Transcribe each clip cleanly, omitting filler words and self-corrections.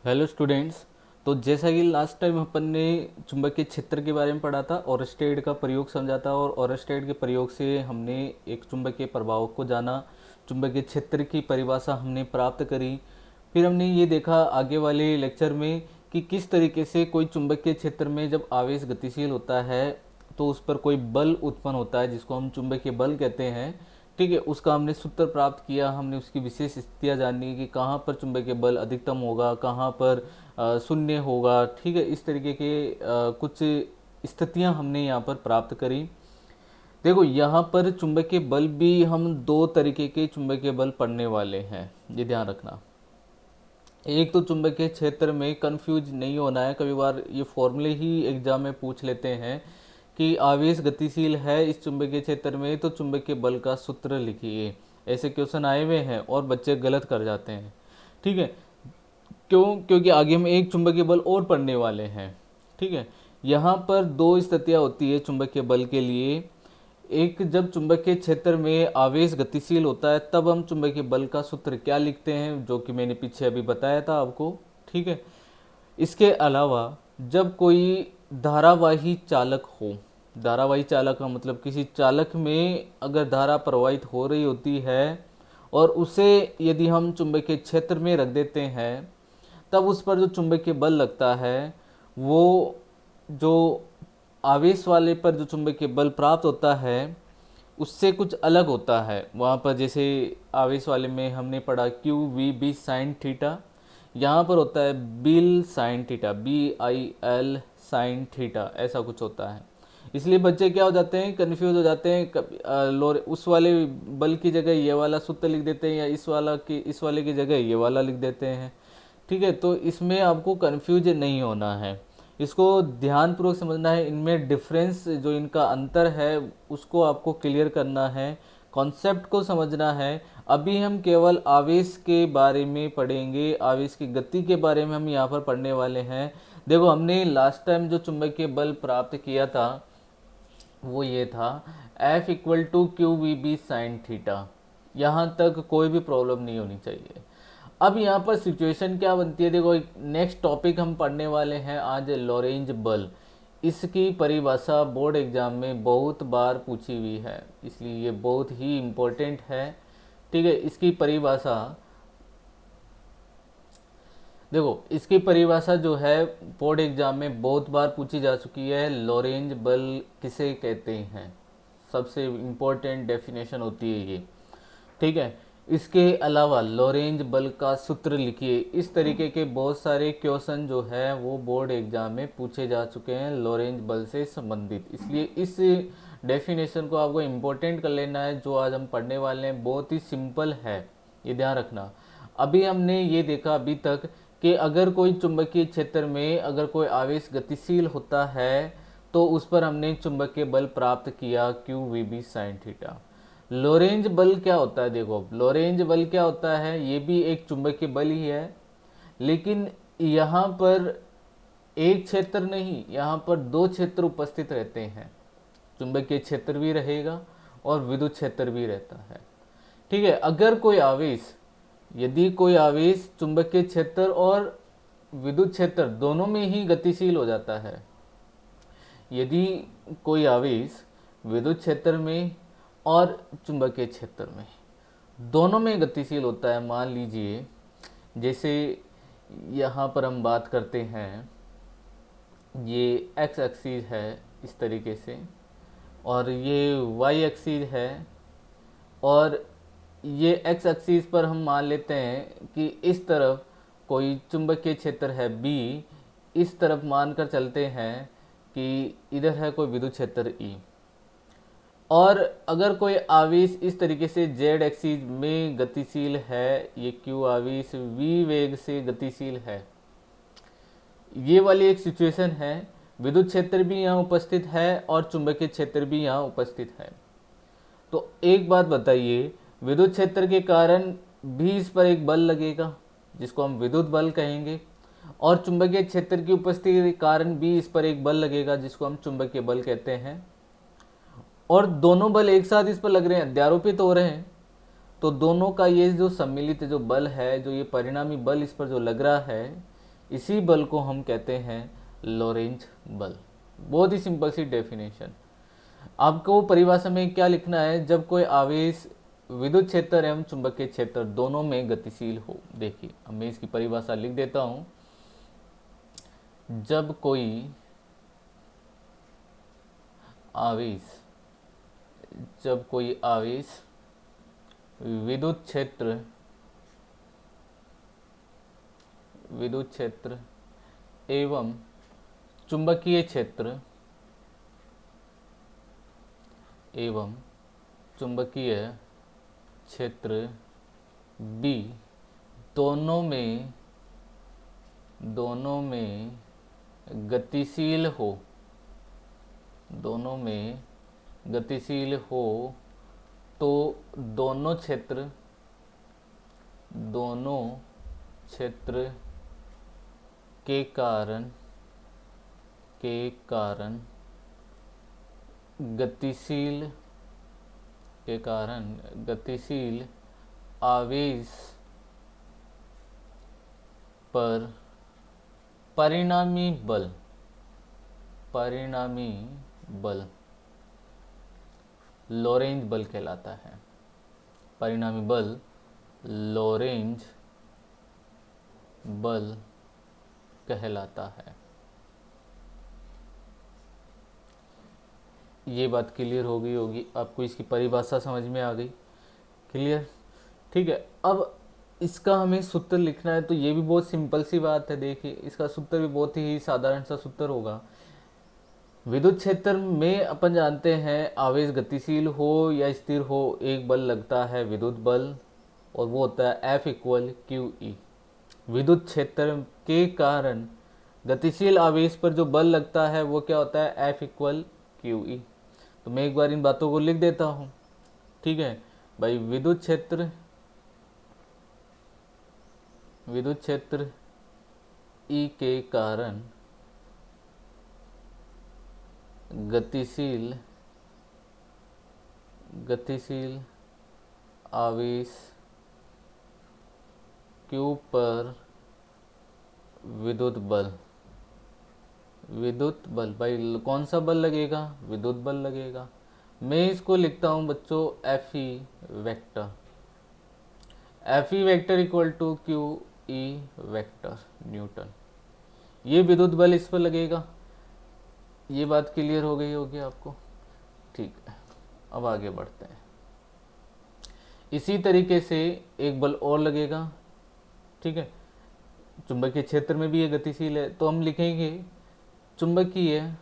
Hello students. तो जैसा कि लास्ट टाइम अपन ने चुंबकीय क्षेत्र के बारे में पढ़ा था, ओरस्टेड का प्रयोग समझा था और ओरस्टेड के प्रयोग से हमने एक चुंबकीय प्रभाव को जाना, चुंबकीय क्षेत्र की परिभाषा हमने प्राप्त करी। फिर हमने ये देखा आगे वाले लेक्चर में कि किस तरीके से कोई चुंबकीय क्षेत्र में जब आवेश गतिशील होता है तो उस पर कोई बल उत्पन्न होता है जिसको हम चुंबकीय बल कहते हैं। ठीक है, उसका हमने सूत्र प्राप्त किया, हमने उसकी विशेष स्थितियाँ जानी कि कहाँ पर चुंबकीय बल अधिकतम होगा, कहाँ पर शून्य होगा। ठीक है, इस तरीके के कुछ स्थितियाँ हमने यहाँ पर प्राप्त करी। देखो, यहाँ पर चुंबकीय बल भी हम दो तरीके के चुंबकीय बल पढ़ने वाले हैं, ये ध्यान रखना। एक तो चुंबकीय क्षेत्र में कंफ्यूज नहीं होना है, कभी बार ये फॉर्मूले ही एग्जाम में पूछ लेते हैं कि आवेश गतिशील है इस चुंबकीय क्षेत्र में तो चुंबकीय बल का सूत्र लिखिए। ऐसे क्वेश्चन आए हुए हैं और बच्चे गलत कर जाते हैं। ठीक है, क्यों? क्योंकि आगे हम एक चुंबकीय बल और पढ़ने वाले हैं। ठीक है, यहाँ पर दो स्थितियाँ होती है चुंबकीय बल के लिए। एक, जब चुंबकीय क्षेत्र में आवेश गतिशील होता है तब हम चुंबकीय बल का सूत्र क्या लिखते हैं, जो कि मैंने पीछे अभी बताया था आपको। ठीक है, इसके अलावा जब कोई धारावाही चालक हो, धारावाही चालक का मतलब किसी चालक में अगर धारा प्रवाहित हो रही होती है और उसे यदि हम चुंबकीय क्षेत्र में रख देते हैं तब उस पर जो चुंबकीय बल लगता है वो जो आवेश वाले पर जो चुंबकीय बल प्राप्त होता है उससे कुछ अलग होता है। वहाँ पर जैसे आवेश वाले में हमने पढ़ा Q V B sine theta, यहाँ पर होता है bill sine theta, B I L sine theta, ऐसा कुछ होता है। इसलिए बच्चे क्या हो जाते हैं, कन्फ्यूज हो जाते हैं। उस वाले बल की जगह ये वाला सूत्र लिख देते हैं या इस वाले की जगह ये वाला लिख देते हैं। ठीक है, तो इसमें आपको कन्फ्यूज नहीं होना है, इसको ध्यानपूर्वक समझना है। इनमें डिफरेंस जो इनका अंतर है उसको आपको क्लियर करना है, कॉन्सेप्ट को समझना है। अभी हम केवल आवेश के बारे में पढ़ेंगे, आवेश की गति के बारे में हम यहाँ पर पढ़ने वाले हैं। देखो, हमने लास्ट टाइम जो चुंबकीय बल प्राप्त किया था वो ये था F equal to Q V B sine theta. यहाँ तक कोई भी प्रॉब्लम नहीं होनी चाहिए। अब यहाँ पर सिचुएशन क्या बनती है, देखो नेक्स्ट टॉपिक हम पढ़ने वाले हैं आज, लॉरेंज बल। इसकी परिभाषा बोर्ड एग्जाम में बहुत बार पूछी हुई है, इसलिए ये बहुत ही इम्पोर्टेंट है। ठीक है, इसकी परिभाषा देखो, इसकी परिभाषा जो है बोर्ड एग्जाम में बहुत बार पूछी जा चुकी है। लॉरेंज बल किसे कहते हैं, सबसे इम्पोर्टेंट डेफिनेशन होती है ये। ठीक है, इसके अलावा लॉरेंज बल का सूत्र लिखिए। इस तरीके के बहुत सारे क्वेश्चन जो है वो बोर्ड एग्जाम में पूछे जा चुके हैं लॉरेंज बल से संबंधित, इसलिए इस डेफिनेशन को आपको इम्पोर्टेंट कर लेना है। जो आज हम पढ़ने वाले हैं बहुत ही सिंपल है, ये ध्यान रखना। अभी हमने ये देखा अभी तक कि अगर कोई चुंबकीय क्षेत्र में अगर कोई आवेश गतिशील होता है तो उस पर हमने चुंबकीय बल प्राप्त किया Q V B sine theta. Lorentz बल क्या होता है, देखो लॉरेंज बल क्या होता है, ये भी एक चुंबकीय बल ही है, लेकिन यहाँ पर एक क्षेत्र नहीं, यहाँ पर दो क्षेत्र उपस्थित रहते हैं। चुंबकीय क्षेत्र भी रहेगा और विद्युत क्षेत्र भी रहता है। ठीक है, अगर कोई आवेश, यदि कोई आवेश चुंबकीय क्षेत्र और विद्युत क्षेत्र दोनों में ही गतिशील हो जाता है, यदि कोई आवेश विद्युत क्षेत्र में और चुंबकीय क्षेत्र में दोनों में गतिशील होता है, मान लीजिए जैसे यहाँ पर हम बात करते हैं, ये एक्स एक्सिस है इस तरीके से और ये वाई एक्सिस है, और ये एक्स एक्सिस पर हम मान लेते हैं कि इस तरफ कोई चुंबकीय क्षेत्र है बी, इस तरफ मानकर चलते हैं कि इधर है कोई विद्युत क्षेत्र ई। और अगर कोई आवेश इस तरीके से जेड एक्सिस में गतिशील है, ये क्यू आवेश वी वेग से गतिशील है, ये वाली एक सिचुएशन है। विद्युत क्षेत्र भी यहाँ उपस्थित है और चुंबकीय क्षेत्र भी यहाँ उपस्थित है। तो एक बात बताइए, विद्युत क्षेत्र के कारण भी इस पर एक बल लगेगा जिसको हम विद्युत बल कहेंगे, और चुंबकीय क्षेत्र की उपस्थिति के कारण भी इस पर एक बल लगेगा जिसको हम चुंबकीय बल कहते हैं। और दोनों बल एक साथ इस पर लग रहे हैं, अध्यारोपित हो रहे हैं, तो दोनों का ये जो सम्मिलित जो बल है, जो ये परिणामी बल इस पर जो लग रहा है, इसी बल को हम कहते हैं लोरेंज बल। बहुत ही सिंपल सी डेफिनेशन। आपको परिभाषा में क्या लिखना है, जब कोई आवेश विद्युत क्षेत्र एवं चुंबकीय क्षेत्र दोनों में गतिशील हो। देखिए अब मैं इसकी परिभाषा लिख देता हूं। जब कोई आवेश जब कोई आवेश विद्युत क्षेत्र एवं चुंबकीय क्षेत्र बी दोनों में गतिशील हो तो दोनों क्षेत्र के कारण गतिशील आवेश पर परिणामी बल लोरेंज बल कहलाता है। परिणामी बल लोरेंज बल कहलाता है। ये बात क्लियर हो गई होगी आपको, इसकी परिभाषा समझ में आ गई। क्लियर, ठीक है। अब इसका हमें सूत्र लिखना है, तो ये भी बहुत सिंपल सी बात है। देखिए इसका सूत्र भी बहुत ही साधारण सा सूत्र होगा। विद्युत क्षेत्र में अपन जानते हैं आवेश गतिशील हो या स्थिर हो, एक बल लगता है विद्युत बल, और वो होता है F=QE। विद्युत क्षेत्र के कारण गतिशील आवेश पर जो बल लगता है वो क्या होता है, F=QE। तो मैं एक बार इन बातों को लिख देता हूँ, ठीक है भाई। विद्युत क्षेत्र E के कारण गतिशील आवेश Q पर विद्युत बल भाई कौन सा बल लगेगा, विद्युत बल लगेगा। मैं इसको लिखता हूं बच्चों FE equal to QE vector newton. ये विद्युत बल इस पर लगेगा। ये बात क्लियर हो गई होगी आपको, ठीक है। अब आगे बढ़ते हैं। इसी तरीके से एक बल और लगेगा, ठीक है। चुंबकीय क्षेत्र में भी ये गतिशील है, तो हम लिखेंगे चुंबकीय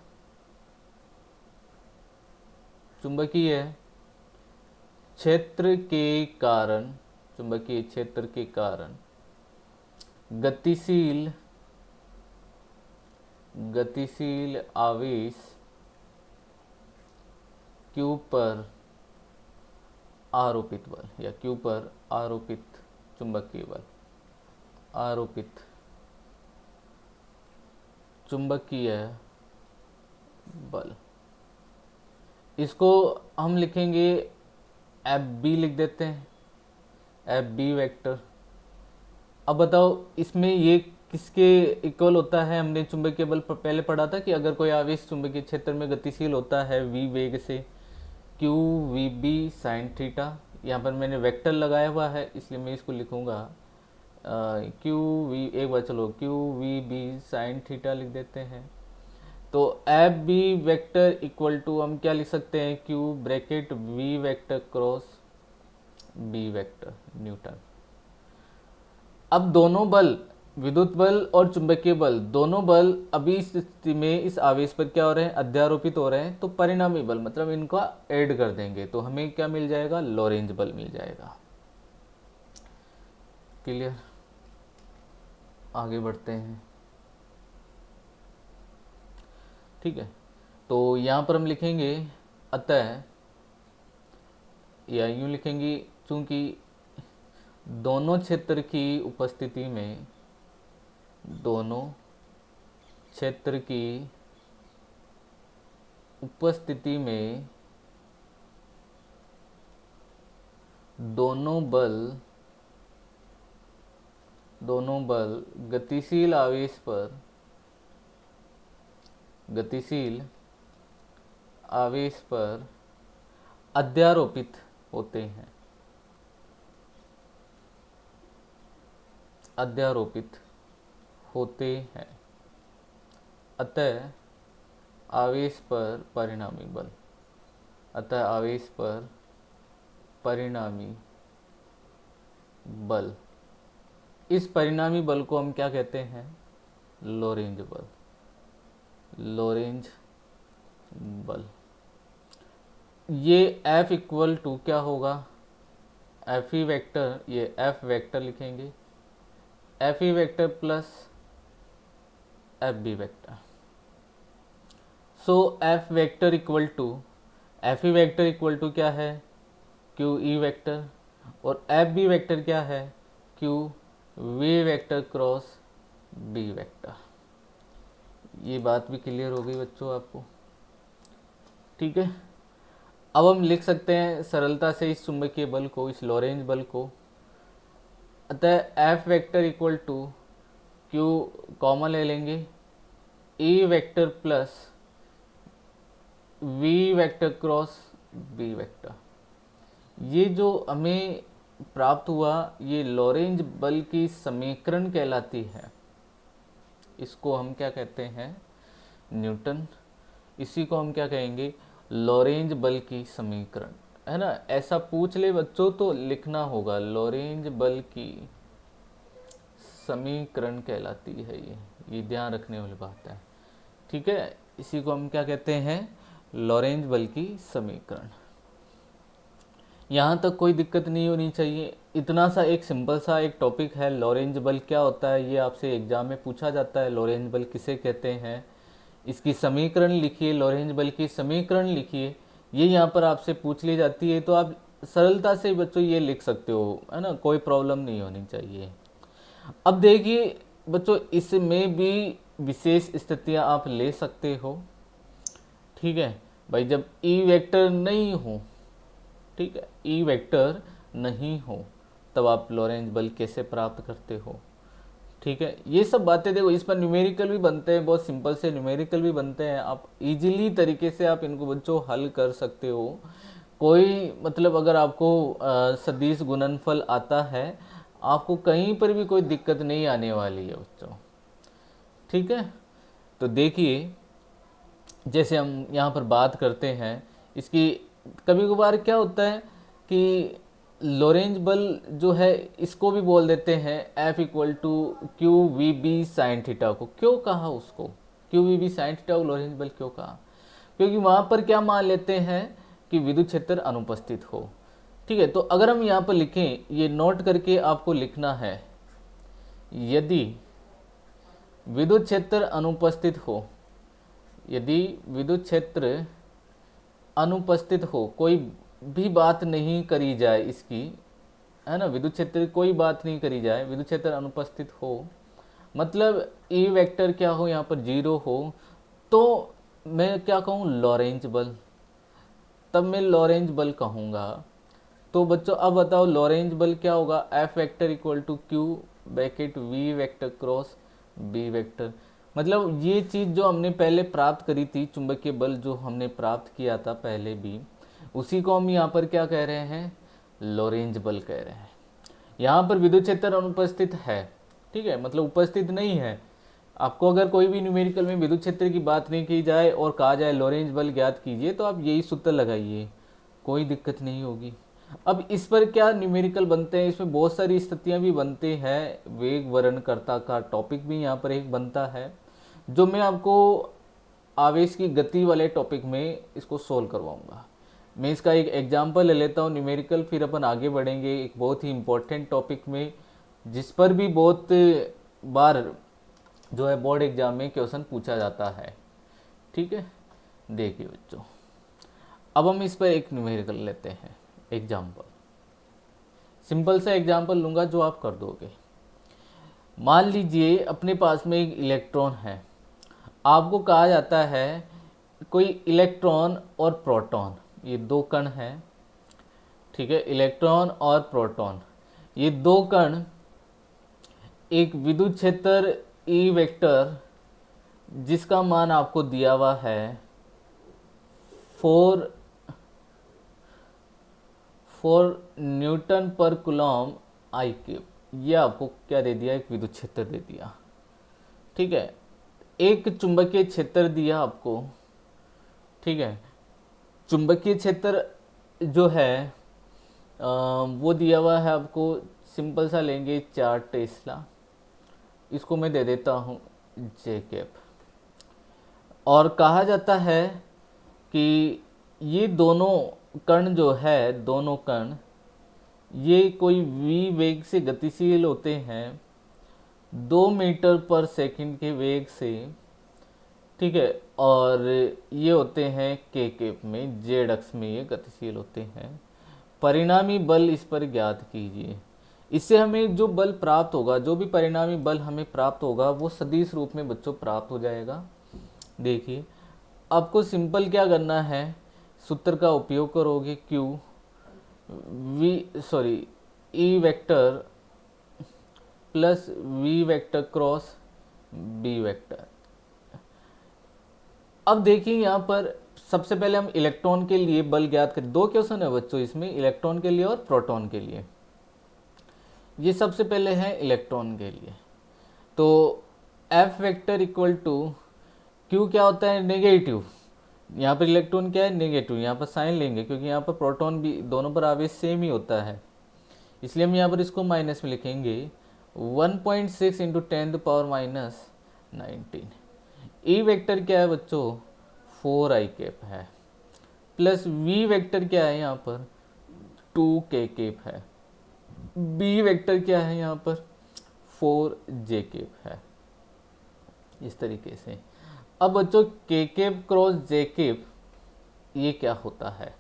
क्षेत्र के कारण गतिशील आवेश Q पर आरोपित बल, या Q पर आरोपित चुंबकीय बल, इसको हम लिखेंगे FB, लिख देते हैं FB वेक्टर। अब बताओ इसमें ये किसके इक्वल होता है। हमने चुंबकीय बल पर पहले पढ़ा था कि अगर कोई आवेश चुंबकीय क्षेत्र में गतिशील होता है v वेग से, QVB sin थीटा। यहाँ पर मैंने वेक्टर लगाया हुआ है इसलिए मैं इसको लिखूंगा एक बार चलो QVB sin थीटा लिख देते हैं। तो FB वेक्टर इक्वल टू हम क्या लिख सकते हैं, Q bracket V vector cross B vector Newton. अब दोनों बल, विद्युत बल और चुंबकीय बल, दोनों बल अभी इस स्थिति में इस आवेश पर क्या हो रहे हैं, अध्यारोपित हो रहे हैं। तो परिणामी बल मतलब इनका ऐड कर देंगे तो हमें क्या मिल जाएगा, लोरेंज बल मिल जाएगा। क्लियर, आगे बढ़ते हैं, ठीक है। तो यहां पर हम लिखेंगे अतः, या यूं लिखेंगे चूंकि दोनों क्षेत्र की उपस्थिति में दोनों बल दोनों बल गतिशील आवेश पर अध्यारोपित होते हैं। अतः आवेश पर परिणामी बल, इस परिणामी बल को हम क्या कहते हैं? लोरेंज बल। ये F इक्वल टू क्या होगा? एफ ई वेक्टर, ये F वेक्टर लिखेंगे, F E vector plus F B vector. So F vector equal to क्या है? Q E vector. और एफ बी वेक्टर क्या है? Q V vector cross B vector. ये बात भी क्लियर हो गई बच्चों आपको? ठीक है, अब हम लिख सकते हैं सरलता से इस चुंबकीय बल को, इस लॉरेंज बल को। अतः F vector equal to Q common ले लेंगे, E vector plus V vector cross B vector. ये जो हमें प्राप्त हुआ ये लॉरेंज बल की समीकरण कहलाती है। इसको हम क्या कहते हैं? न्यूटन। इसी को हम क्या कहेंगे? लॉरेंज बल की समीकरण, है ना? ऐसा पूछ ले बच्चों तो लिखना होगा, लॉरेंज बल की समीकरण कहलाती है ये ध्यान रखने वाली बात है। ठीक है, इसी को हम क्या कहते हैं? लॉरेंज बल की समीकरण। यहाँ तक कोई दिक्कत नहीं होनी चाहिए। इतना सा एक सिंपल सा एक टॉपिक है, लॉरेंज बल क्या होता है, ये आपसे एग्जाम में पूछा जाता है। लॉरेंज बल किसे कहते हैं, इसकी समीकरण लिखिए, लॉरेंज बल की समीकरण लिखिए। ये यहाँ पर आपसे पूछ ली जाती है तो आप सरलता से बच्चों ये लिख सकते हो, है ना? कोई प्रॉब्लम नहीं होनी चाहिए। अब देखिए बच्चों, इसमें भी विशेष स्थितियाँ आप ले सकते हो। ठीक है भाई, जब ई वेक्टर नहीं हो, ठीक है, ई वेक्टर नहीं हो, तब आप लॉरेंज बल कैसे प्राप्त करते हो? ठीक है, ये सब बातें देखो, इस पर न्यूमेरिकल भी बनते हैं, बहुत सिंपल से न्यूमेरिकल भी बनते हैं। आप इजीली तरीके से आप इनको बच्चों हल कर सकते हो। कोई मतलब अगर आपको सदिश गुणनफल आता है, आपको कहीं पर भी कोई दिक्कत नहीं आने वाली है बच्चों। ठीक है, तो देखिए जैसे हम यहाँ पर बात करते हैं इसकी, कभी कभार क्या होता है कि लॉरेंज बल जो है इसको भी बोल देते हैं F equal to Q V B sine theta को। क्यों कहा उसको Q V B sine theta को लॉरेंज बल क्यों कहा? क्योंकि वहाँ पर क्या मान लेते हैं कि विद्युत क्षेत्र अनुपस्थित हो। ठीक है, तो अगर हम यहाँ पर लिखें, ये नोट करके आपको लिखना है, यदि विद्युत क्षेत्र अनुपस्थित हो, यदि विद्युत क्षेत्र अनुपस्थित हो, कोई भी बात नहीं करी जाए इसकी, है ना, विद्युत क्षेत्र की कोई बात नहीं करी जाए, विद्युत क्षेत्र अनुपस्थित हो, मतलब ई वेक्टर क्या हो, यहाँ पर जीरो हो, तो मैं क्या कहूँ? लॉरेंज बल। तब मैं लॉरेंज बल कहूँगा। तो बच्चों अब बताओ लॉरेंज बल क्या होगा? F vector equal to Q bracket V vector cross B vector. मतलब ये चीज़ जो हमने पहले प्राप्त करी थी, चुंबकीय बल जो हमने प्राप्त किया था पहले भी, उसी को हम यहाँ पर क्या कह रहे हैं? लॉरेंज बल कह रहे हैं। यहाँ पर विद्युत क्षेत्र अनुपस्थित है, ठीक है, मतलब उपस्थित नहीं है। आपको अगर कोई भी न्यूमेरिकल में विद्युत क्षेत्र की बात नहीं की जाए और कहा जाए लॉरेंज बल ज्ञात कीजिए, तो आप यही सूत्र लगाइए, कोई दिक्कत नहीं होगी। अब इस पर क्या न्यूमेरिकल बनते हैं, इसमें बहुत सारी स्थितियां भी बनते हैं। वेग वर्णनकर्ता का टॉपिक भी यहाँ पर एक बनता है, जो मैं आपको आवेश की गति वाले टॉपिक में इसको सोल्व करवाऊंगा। मैं इसका एक एग्जाम्पल ले लेता हूँ न्यूमेरिकल, फिर अपन आगे बढ़ेंगे एक बहुत ही इम्पोर्टेंट टॉपिक में, जिस पर भी बहुत बार जो है बोर्ड एग्जाम में क्वेश्चन पूछा जाता है। ठीक है, देखिए बच्चों, अब हम इस पर एक न्यूमेरिकल लेते हैं एग्जाम्पल। सिंपल सा एग्जाम्पल लूँगा जो आप कर दोगे। मान लीजिए अपने पास में एक इलेक्ट्रॉन है, आपको कहा जाता है कोई इलेक्ट्रॉन और प्रोटॉन, ये दो कण हैं। ठीक है, इलेक्ट्रॉन और प्रोटॉन, ये दो कण एक विद्युत क्षेत्र ई वेक्टर जिसका मान आपको दिया हुआ है 4 न्यूटन पर कूलॉम आई क्यूब। ये आपको क्या दे दिया, एक विद्युत क्षेत्र दे दिया। ठीक है, एक चुंबकीय क्षेत्र दिया आपको। ठीक है, चुंबकीय क्षेत्र जो है वो दिया हुआ है आपको, सिंपल सा लेंगे 4 टेस्ला। इसको मैं दे देता हूँ जे कैप। और कहा जाता है कि ये दोनों कण जो है, दोनों कण ये कोई v वेग से गतिशील होते हैं 2 मीटर पर सेकंड के वेग से। ठीक है, और ये होते हैं के केप में, जेड अक्ष में ये गतिशील होते हैं। परिणामी बल इस पर ज्ञात कीजिए। इससे हमें जो बल प्राप्त होगा, जो भी परिणामी बल हमें प्राप्त होगा वो सदिश रूप में बच्चों प्राप्त हो जाएगा। देखिए, आपको सिंपल क्या करना है, सूत्र का उपयोग करोगे, Q E vector plus V vector cross B vector. अब देखिए यहाँ पर सबसे पहले हम इलेक्ट्रॉन के लिए बल ज्ञात करें। दो क्वेश्चन है बच्चों इसमें, इलेक्ट्रॉन के लिए और प्रोटॉन के लिए। ये सबसे पहले है इलेक्ट्रॉन के लिए। तो F vector equal to Q क्या होता है, नेगेटिव। यहाँ पर इलेक्ट्रॉन क्या है, नेगेटिव। यहाँ पर साइन लेंगे क्योंकि यहाँ पर प्रोटॉन भी, दोनों पर आवेश सेम ही होता है, इसलिए हम यहाँ पर इसको माइनस में लिखेंगे। 1.6 इंटू 10⁻⁻19। ई वेक्टर क्या है बच्चों, 4i कैप है, प्लस वी वेक्टर क्या है यहाँ पर 2k कैप है, बी वेक्टर क्या है यहाँ पर 4j कैप है। इस तरीके से अब बच्चों के कैप क्रॉस जे कैप ये क्या होता है,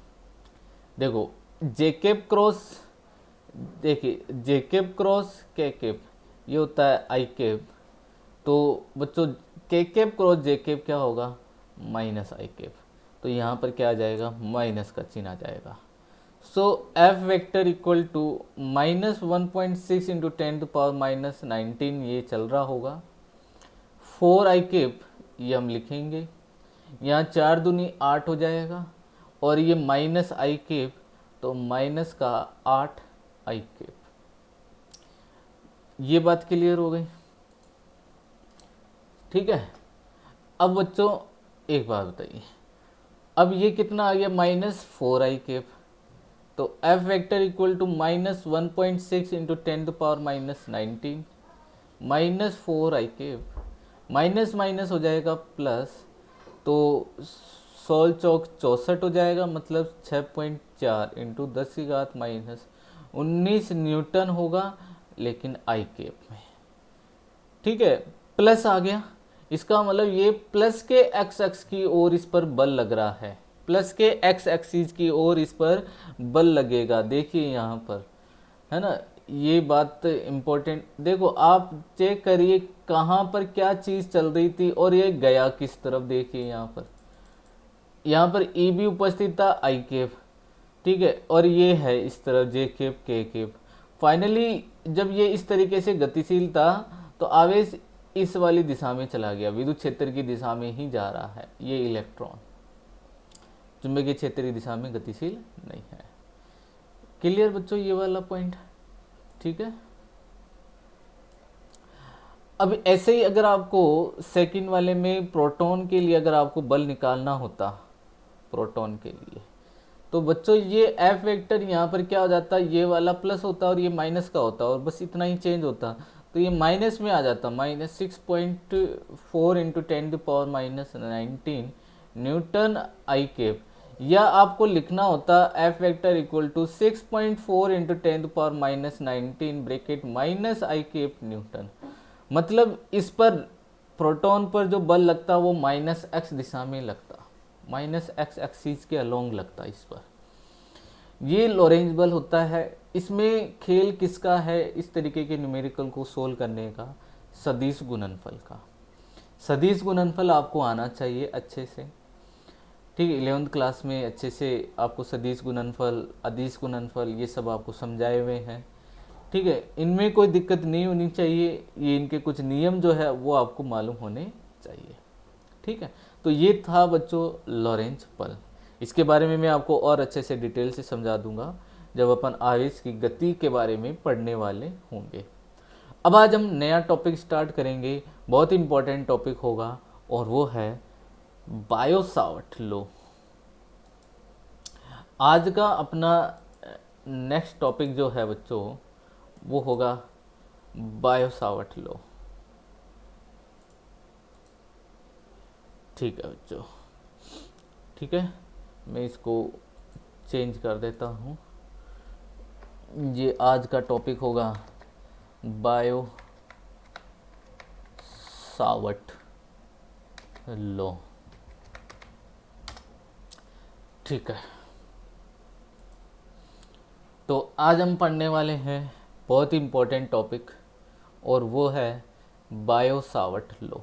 देखो जे कैप क्रॉस, देखिए जे कैप क्रॉस के कैप ये होता है आई कैप। तो बच्चों के कैप क्रॉस जे कैप क्या होगा, माइनस आई कैप। तो यहाँ पर क्या आ जाएगा, माइनस का चिन्ह आ जाएगा। So F vector equal to -1.6 into 10⁻⁻19 ये चल रहा होगा। 4i कैप ये हम लिखेंगे, यहाँ 4 दूनी 8 हो जाएगा, और ये माइनस आई कैप तो माइनस का 8 आई कैप। ये बात क्लियर हो गई। ठीक है, अब बच्चों एक बात बताइए, अब ये कितना आ गया, -4i कैप। तो F vector equal to -1.6 into 10⁻⁻19 -4i cap, minus minus हो जाएगा प्लस, तो 16 चौक 64 हो जाएगा, मतलब 6.4 इंटू 10⁻⁻19 न्यूटन होगा, लेकिन आई कैप में। ठीक है, प्लस आ गया, इसका मतलब ये प्लस के एक्स एक्स की ओर इस पर बल लग रहा है, प्लस के एक्स एक्सिस की ओर इस पर बल लगेगा। देखिए यहाँ पर है ना, ये बात इम्पोर्टेंट। देखो आप चेक करिए कहाँ पर क्या चीज़ चल रही थी और ये गया किस तरफ। देखिए यहाँ पर ई भी उपस्थित था, आई कैप। ठीक है, और ये है इस तरफ जे कैप के कैप। फाइनली जब ये इस तरीके से गतिशील था तो आवेश इस वाली दिशा में चला गया, विद्युत क्षेत्र की दिशा में ही जा रहा है। ये इलेक्ट्रॉन चुंबकीय क्षेत्र की दिशा में गतिशील नहीं है। क्लियर बच्चों ये वाला पॉइंट। ठीक है, अब ऐसे ही अगर आपको सेकंड वाले में प्रोटॉन के लिए अगर आपको बल निकालना होता, प्रोटॉन के लिए, तो बच्चों ये एफ वेक्टर यहाँ पर क्या हो जाता, ये वाला प्लस होता और ये माइनस का होता, और बस इतना ही चेंज होता। तो ये माइनस में आ जाता, -6.4 इंटू 10⁻⁻19 न्यूटन आई कैप। या आपको लिखना होता F vector equal to 6.4 into 10⁻⁻19 bracket minus I cap newton. मतलब इस पर प्रोटॉन पर जो बल लगता वो माइनस एक्स दिशा में लगता, माइनस एक्स एक्सिस के अलोंग लगता इस पर। ये लॉरेंज बल होता है। इसमें खेल किसका है, इस तरीके के न्यूमेरिकल को सोल्व करने का, सदिश गुणनफल का। सदिश गुणनफल आपको आना चाहिए अच्छे से। ठीक है, 11th क्लास में अच्छे से आपको सदिश गुणनफल, अदिश गुणनफल ये सब आपको समझाए हुए हैं। ठीक है, इनमें कोई दिक्कत नहीं होनी चाहिए, ये इनके कुछ नियम जो है वो आपको मालूम होने चाहिए। ठीक है, तो ये था बच्चों लॉरेंज पल। इसके बारे में मैं आपको और अच्छे से डिटेल से समझा दूंगा जब अपन आवेश की गति के बारे में पढ़ने वाले होंगे। अब आज हम नया टॉपिक स्टार्ट करेंगे, बहुत इंपॉर्टेंट टॉपिक होगा, और वो है बायो-सावर्ट लॉ। आज का अपना नेक्स्ट टॉपिक जो है बच्चों वो होगा बायो-सावर्ट लॉ। ठीक है बच्चों, ठीक है, मैं इसको चेंज कर देता हूँ। ये आज का टॉपिक होगा बायो-सावर्ट लॉ। ठीक है, तो आज हम पढ़ने वाले हैं बहुत ही इम्पोर्टेंट टॉपिक, और वो है बायो-सावर्ट लॉ।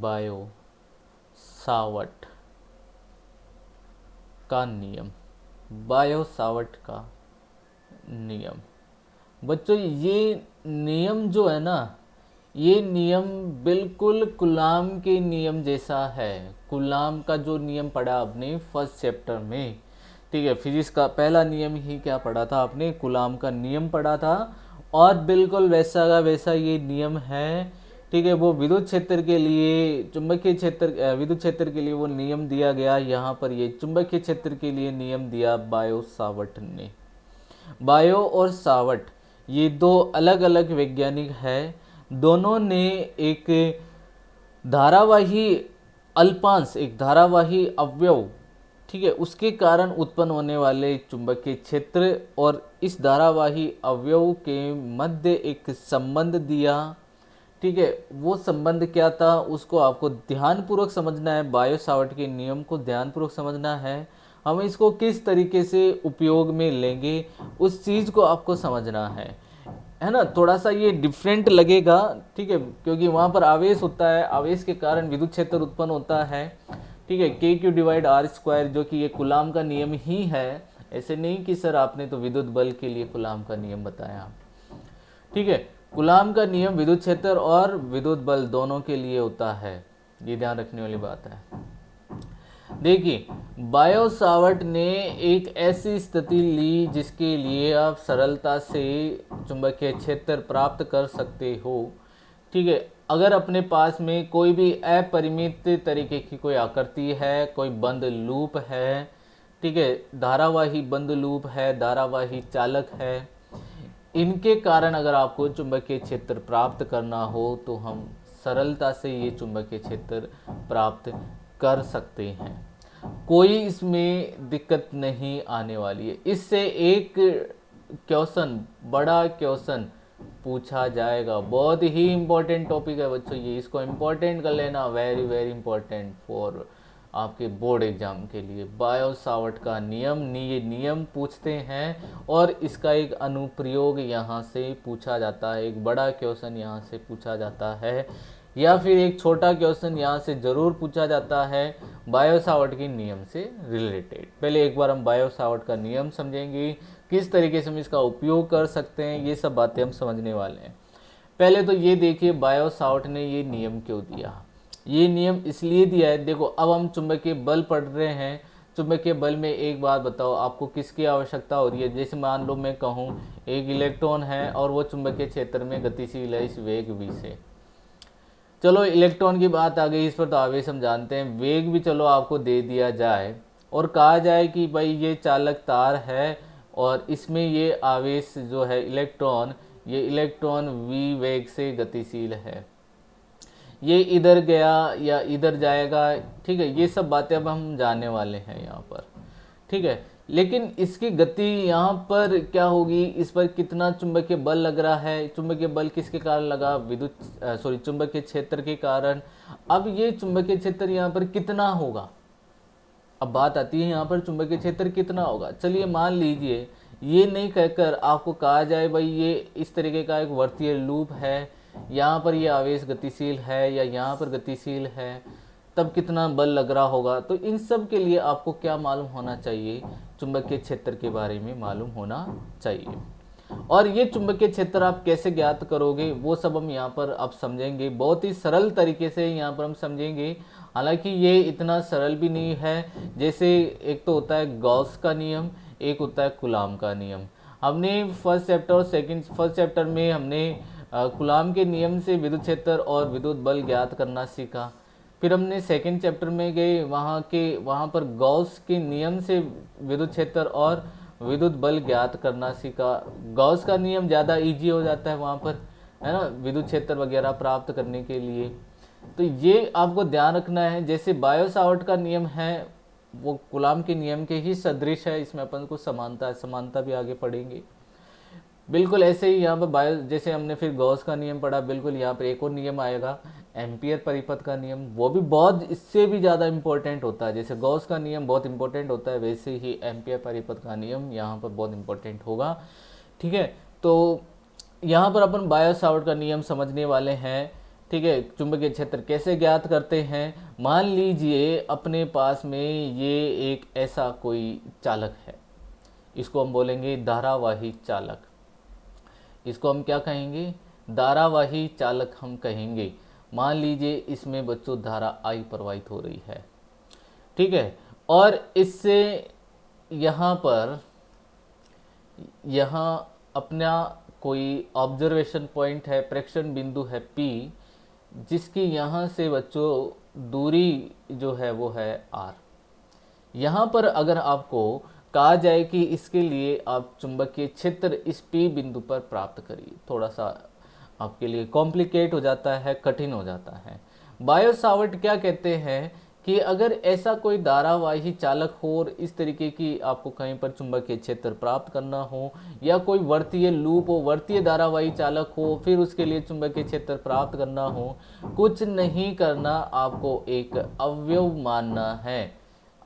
बायो-सावर्ट का नियम, बायो-सावर्ट का नियम। बच्चों ये नियम जो है ना, ये नियम बिल्कुल कूलाम के नियम जैसा है। कूलाम का जो नियम पढ़ा आपने फर्स्ट चैप्टर में, ठीक है, फिजिक्स का पहला नियम ही क्या पढ़ा था आपने, कूलाम का नियम पढ़ा था, और बिल्कुल वैसा का वैसा ये नियम है। ठीक है, वो विद्युत क्षेत्र के लिए, चुंबकीय क्षेत्र, विद्युत क्षेत्र के लिए वो नियम दिया गया, यहाँ पर ये चुंबकीय क्षेत्र के लिए नियम दिया बायो-सावर्ट ने। बायो और सावर्ट ये दो अलग अलग वैज्ञानिक हैं, दोनों ने एक धारावाही अल्पांश, एक धारावाही अवयव, ठीक है, उसके कारण उत्पन्न होने वाले चुंबकीय क्षेत्र और इस धारावाही अवयव के मध्य एक संबंध दिया। ठीक है, वो संबंध क्या था उसको आपको ध्यानपूर्वक समझना है, बायो-सावर्ट के नियम को ध्यानपूर्वक समझना है। हम इसको किस तरीके से उपयोग में लेंगे उस चीज़ को आपको समझना है ना। थोड़ा सा ये डिफरेंट लगेगा, ठीक है, क्योंकि वहाँ पर आवेश होता है, आवेश के कारण विद्युत क्षेत्र उत्पन्न होता है। ठीक है, KQ/R², जो कि ये कूलाम का नियम ही है। ऐसे नहीं कि सर आपने तो विद्युत बल के लिए कूलाम का नियम बताया। ठीक है, कूलाम का नियम विद्युत क्षेत्र और विद्युत बल दोनों के लिए होता है, ये ध्यान रखने वाली बात है। देखिए, बायो-सावर्ट ने एक ऐसी स्थिति ली जिसके लिए आप सरलता से चुंबकीय क्षेत्र प्राप्त कर सकते हो। ठीक है, अगर अपने पास में कोई भी अपरिमित तरीके की कोई आकृति है, कोई बंद लूप है, ठीक है, धारावाही बंद लूप है, धारावाही चालक है, इनके कारण अगर आपको चुंबकीय क्षेत्र प्राप्त करना हो तो हम सरलता से ये चुंबकीय क्षेत्र प्राप्त कर सकते हैं, कोई इसमें दिक्कत नहीं आने वाली है। इससे एक क्वेश्चन, बड़ा क्वेश्चन पूछा जाएगा, बहुत ही इम्पोर्टेंट टॉपिक है बच्चों ये, इसको इम्पोर्टेंट कर लेना, वेरी वेरी इम्पोर्टेंट फॉर आपके बोर्ड एग्जाम के लिए। बायो-सावर्ट का नियम, ये नियम पूछते हैं और इसका एक अनुप्रयोग यहाँ से पूछा जाता है, एक बड़ा क्वेश्चन यहाँ से पूछा जाता है, या फिर एक छोटा क्वेश्चन यहाँ से ज़रूर पूछा जाता है बायो-सावर्ट के नियम से रिलेटेड। पहले एक बार हम बायो-सावर्ट का नियम समझेंगे, किस तरीके से हम इसका उपयोग कर सकते हैं, ये सब बातें हम समझने वाले हैं। पहले तो ये देखिए बायो-सावर्ट ने ये नियम क्यों दिया। ये नियम इसलिए दिया है, देखो अब हम चुंबकीय बल पढ़ रहे हैं, चुंबकीय बल में एक बात बताओ आपको किसकी आवश्यकता हो रही है। जैसे मान लो मैं कहूँ एक इलेक्ट्रॉन है और वो चुंबकीय क्षेत्र में गतिशील है इस वेग v से। चलो इलेक्ट्रॉन की बात आ गई, इस पर तो आवेश हम जानते हैं, वेग भी चलो आपको दे दिया जाए और कहा जाए कि भाई ये चालक तार है और इसमें ये आवेश जो है इलेक्ट्रॉन, ये इलेक्ट्रॉन v वेग से गतिशील है, ये इधर गया या इधर जाएगा। ठीक है, ये सब बातें अब हम जानने वाले हैं यहाँ पर। ठीक है, लेकिन इसकी गति यहाँ पर क्या होगी, इस पर कितना चुंबकीय बल लग रहा है, चुंबकीय बल किसके कारण लगा, चुंबकीय क्षेत्र के कारण। अब ये चुंबकीय क्षेत्र यहाँ पर कितना होगा, अब बात आती है यहाँ पर चुंबकीय क्षेत्र कितना होगा। चलिए मान लीजिए ये नहीं कहकर आपको कहा जाए भाई ये इस तरीके का एक वर्तीय लूप है, यहाँ पर ये आवेश गतिशील है या यहाँ पर गतिशील है, तब कितना बल लग रहा होगा। तो इन सब के लिए आपको क्या मालूम होना चाहिए, चुंबकीय क्षेत्र के बारे में मालूम होना चाहिए। और ये चुंबकीय क्षेत्र आप कैसे ज्ञात करोगे वो सब हम यहाँ पर अब समझेंगे, बहुत ही सरल तरीके से यहाँ पर हम समझेंगे। हालांकि ये इतना सरल भी नहीं है, जैसे एक तो होता है गॉस का नियम, एक होता है कूलाम का नियम। हमने फर्स्ट चैप्टर और फर्स्ट चैप्टर में हमने कूलाम के नियम से विद्युत क्षेत्र और विद्युत बल ज्ञात करना सीखा। फिर हमने सेकंड चैप्टर में गए, वहाँ पर गॉस के नियम से विद्युत क्षेत्र और विद्युत बल ज्ञात करना सीखा। गॉस का नियम ज़्यादा इजी हो जाता है वहाँ पर, है ना, विद्युत क्षेत्र वगैरह प्राप्त करने के लिए। तो ये आपको ध्यान रखना है। जैसे बायो सावर्ट का नियम है वो कूलाम के नियम के ही सदृश है, इसमें अपन को समानता है, समानता भी आगे पढ़ेंगे। बिल्कुल ऐसे ही यहाँ पर बायो, जैसे हमने फिर गॉस का नियम पढ़ा, बिल्कुल यहाँ पर एक और नियम आएगा एम्पियर परिपथ का नियम, वो भी बहुत इससे भी ज़्यादा इम्पोर्टेंट होता है। जैसे गॉस का नियम बहुत इंपॉर्टेंट होता है, वैसे ही एम्पियर परिपथ का नियम यहाँ पर बहुत इंपॉर्टेंट होगा। ठीक है, तो यहाँ पर अपन बायो सावर्ट का नियम समझने वाले हैं। ठीक है, चुंबकीय क्षेत्र कैसे ज्ञात करते हैं। मान लीजिए अपने पास में ये एक ऐसा कोई चालक है, इसको हम बोलेंगे धारावाही चालक। इसको हम क्या कहेंगे, धारावाही चालक हम कहेंगे। मान लीजिए इसमें बच्चों धारा आई प्रवाहित हो रही है, ठीक है, और इससे यहाँ अपना कोई ऑब्जर्वेशन पॉइंट है, प्रेक्षण बिंदु है P, जिसकी यहाँ से बच्चों दूरी जो है वो है R। यहाँ पर अगर आपको कहा जाए कि इसके लिए आप चुंबकीय क्षेत्र इस P बिंदु पर प्राप्त करिए, थोड़ा सा आपके लिए कॉम्प्लिकेट हो जाता है, कठिन हो जाता है। बायो सावर्ट क्या कहते हैं कि अगर ऐसा कोई धारावाही चालक हो और इस तरीके की आपको कहीं पर चुंबकीय क्षेत्र प्राप्त करना हो, या कोई वर्तीय लूप हो, वर्तीय धारावाही चालक हो, फिर उसके लिए चुंबकीय क्षेत्र प्राप्त करना हो, कुछ नहीं करना, आपको एक अवयव मानना है,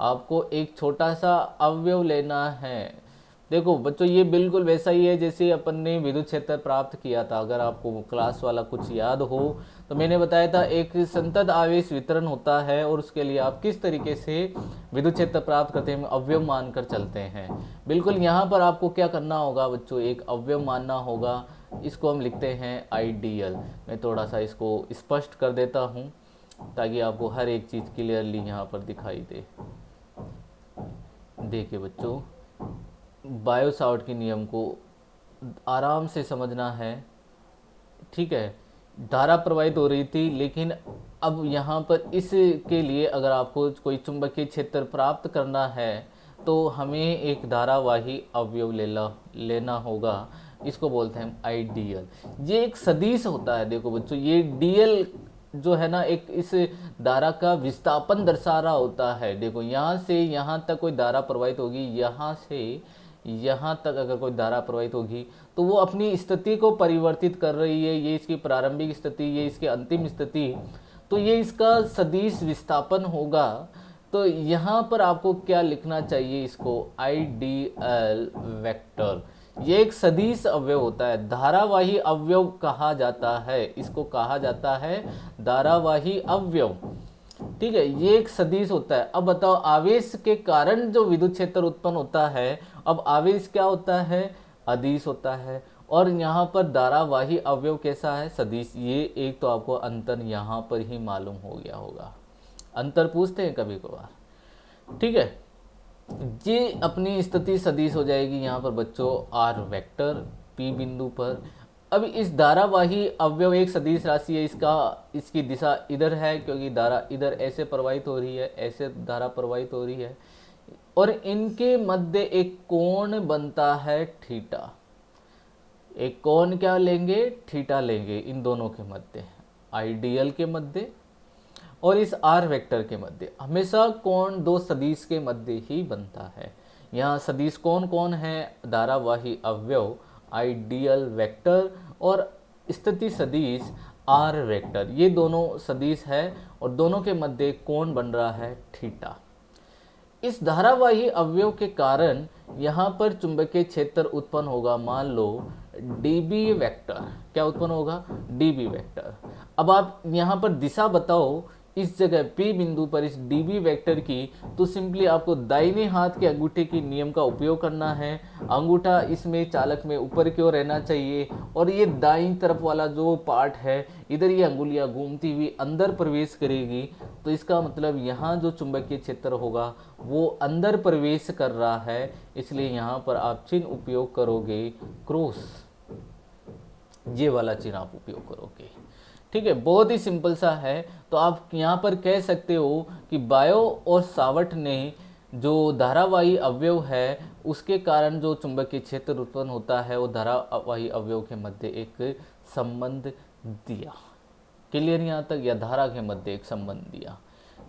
आपको एक छोटा सा अवयव लेना है। देखो बच्चों ये बिल्कुल वैसा ही है जैसे अपन ने विद्युत क्षेत्र प्राप्त किया था। अगर आपको क्लास वाला कुछ याद हो तो मैंने बताया था एक संतत आवेश वितरण होता है और उसके लिए आप किस तरीके से विद्युत क्षेत्र प्राप्त करते हैं, अवयव मानकर चलते हैं। बिल्कुल यहाँ पर आपको क्या करना होगा बच्चों, एक अवयव मानना होगा। इसको हम लिखते हैं आइडियल। मैं थोड़ा सा इसको स्पष्ट कर देता हूँ ताकि आपको हर एक चीज़ क्लियरली यहाँ पर दिखाई दे। देखिए बच्चों, बायो सावर्ट के नियम को आराम से समझना है। ठीक है, धारा प्रवाहित हो रही थी, लेकिन अब यहाँ पर इसके लिए अगर आपको कोई चुंबकीय क्षेत्र प्राप्त करना है तो हमें एक धारावाही अवयव लेना होगा। इसको बोलते हैं आइडियल। ये एक सदिश होता है। देखो बच्चों, ये डीएल जो है ना, एक इस धारा का विस्थापन दर्शा रहा होता है। देखो यहाँ से यहाँ तक कोई धारा प्रवाहित होगी, यहाँ से यहाँ तक अगर कोई धारा प्रवाहित होगी तो वो अपनी स्थिति को परिवर्तित कर रही है। ये इसकी प्रारंभिक स्थिति, ये इसकी अंतिम स्थिति, तो ये इसका सदिश विस्थापन होगा। तो यहाँ पर आपको क्या लिखना चाहिए, इसको आइडियल वेक्टर। ये एक सदिश अवयव होता है, धारावाही अवयव कहा जाता है, इसको कहा जाता है धारावाही अवयव। ठीक है, ये एक सदिश होता है। अब बताओ, आवेश के कारण जो विद्युत क्षेत्र उत्पन्न होता है, अब आवेश क्या होता है, अदिश होता है, और यहाँ पर धारावाही अवयव कैसा है, सदिश। ये एक तो आपको अंतर यहाँ पर ही मालूम हो गया होगा। अंतर पूछते हैं कभी कभार, ठीक है। ये अपनी स्थिति सदिश हो जाएगी यहाँ पर बच्चों आर वेक्टर पी बिंदु पर। अब इस धारावाही अवयव एक सदिश राशि है, इसकी दिशा इधर है क्योंकि धारा इधर ऐसे प्रवाहित हो रही है, ऐसे धारा प्रवाहित हो रही है, और इनके मध्य एक कोण बनता है थीटा। एक कोण क्या लेंगे, थीटा लेंगे इन दोनों के मध्य, आइडियल के मध्य और इस आर वेक्टर के मध्य। हमेशा कोण दो सदिश के मध्य ही बनता है। यहाँ सदिश कौन कौन है, धारावाही अवयव आइडियल वेक्टर और स्थिति सदिश आर वेक्टर, ये दोनों सदिश है और दोनों के मध्य कोण बन रहा है थीटा। इस धारावाही अवयव के कारण यहाँ पर चुंबकीय क्षेत्र उत्पन्न होगा, मान लो डीबी वेक्टर। क्या उत्पन्न होगा, डीबी वेक्टर। अब आप यहाँ पर दिशा बताओ इस जगह P बिंदु पर इस dB वेक्टर की, तो सिंपली आपको दाहिने हाथ के अंगूठे की नियम का उपयोग करना है। अंगूठा इसमें चालक में ऊपर की ओर रहना चाहिए और ये दाईं तरफ वाला जो पार्ट है इधर ये अंगुलियां घूमती हुई अंदर प्रवेश करेगी। तो इसका मतलब यहाँ जो चुंबकीय क्षेत्र होगा वो अंदर प्रवेश कर रहा है, इसलिए यहाँ पर आप चिन्ह उपयोग करोगे क्रॉस, ये वाला चिन्ह आप उपयोग करोगे। ठीक है, बहुत ही सिंपल सा है। तो आप यहाँ पर कह सकते हो कि बायो और सावर्ट ने जो धारावाही अवयव है उसके कारण जो चुंबकीय क्षेत्र उत्पन्न होता है वो धारावाही अवयव के मध्य एक संबंध दिया। क्लियर यहाँ तक? या धारा के मध्य एक संबंध दिया।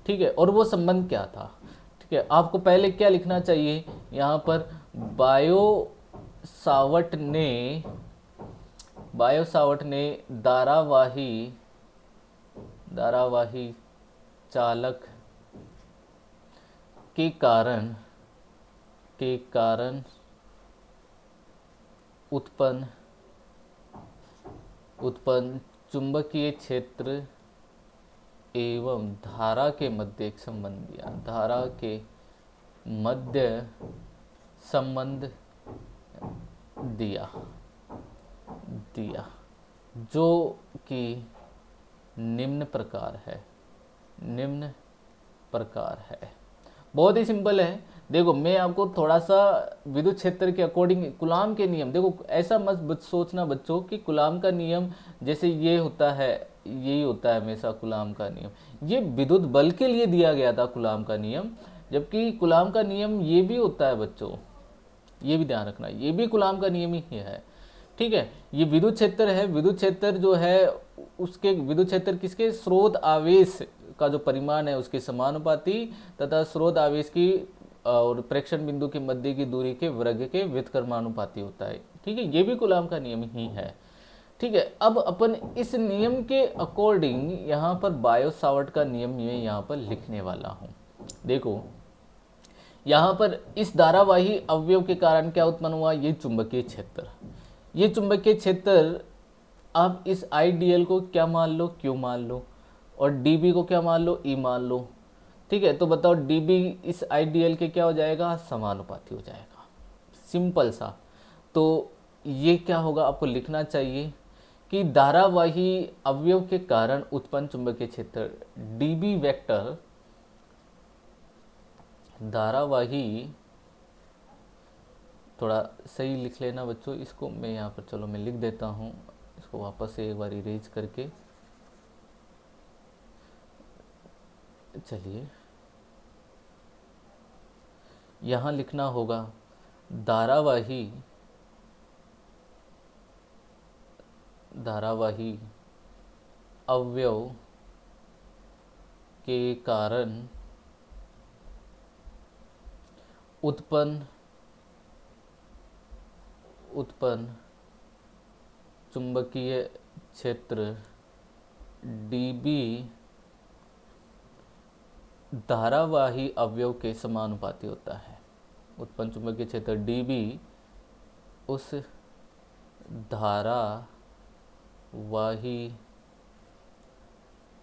ठीक है, और वो संबंध क्या था? ठीक है, आपको पहले क्या लिखना चाहिए यहाँ पर, बायो सावर्ट ने धारावाही चालक के कारण उत्पन्न चुंबकीय क्षेत्र एवं धारा के मध्य एक संबंध दिया। धारा के मध्य संबंध दिया जो कि निम्न प्रकार है। बहुत ही सिंपल है। देखो मैं आपको थोड़ा सा विद्युत क्षेत्र के अकॉर्डिंग कूलाम के नियम, देखो ऐसा मत सोचना बच्चों कि कूलाम का नियम जैसे ये होता है, यही होता है हमेशा कूलाम का नियम। ये विद्युत बल के लिए दिया गया था कूलाम का नियम, जबकि कूलाम का नियम ये भी होता है बच्चों, ये भी ध्यान रखना, ये भी कूलाम का नियम ही है। ठीक है, ये विद्युत क्षेत्र है। विद्युत क्षेत्र जो है उसके विद्युत क्षेत्र किसके, स्रोत आवेश का जो परिमाण है उसके समानुपाती तथा स्रोत आवेश की और प्रेक्षण बिंदु के मध्य की दूरी के वर्ग के व्युत्क्रमानुपाती होता है। ठीक है, ये भी कूलाम का नियम ही है। ठीक है, अब अपन इस नियम के अकॉर्डिंग यहाँ पर बायो सावर्ट का नियम मैं यहाँ पर लिखने वाला हूँ। देखो यहाँ पर इस धारावाही अवयव के कारण क्या उत्पन्न हुआ, ये चुंबकीय क्षेत्र। ये चुंबकीय क्षेत्र आप इस आईडीएल को क्या मान लो, क्यू मान लो, और डीबी को क्या मान लो, ई मान लो। ठीक है, तो बताओ डीबी इस आईडीएल के क्या हो जाएगा, समानुपाती हो जाएगा। सिंपल सा। तो ये क्या होगा, आपको लिखना चाहिए कि धारावाही अवयव के कारण उत्पन्न चुंबकीय क्षेत्र डीबी वेक्टर, धारावाही, थोड़ा सही लिख लेना बच्चों इसको, मैं यहाँ पर चलो मैं लिख देता हूँ इसको वापस से एक बार इरेज करके। चलिए यहाँ लिखना होगा धारावाही अवयव के कारण उत्पन्न चुंबकीय क्षेत्र dB धारावाही अवयव के समानुपाती होता है। उत्पन्न चुंबकीय क्षेत्र dB उस धारावाही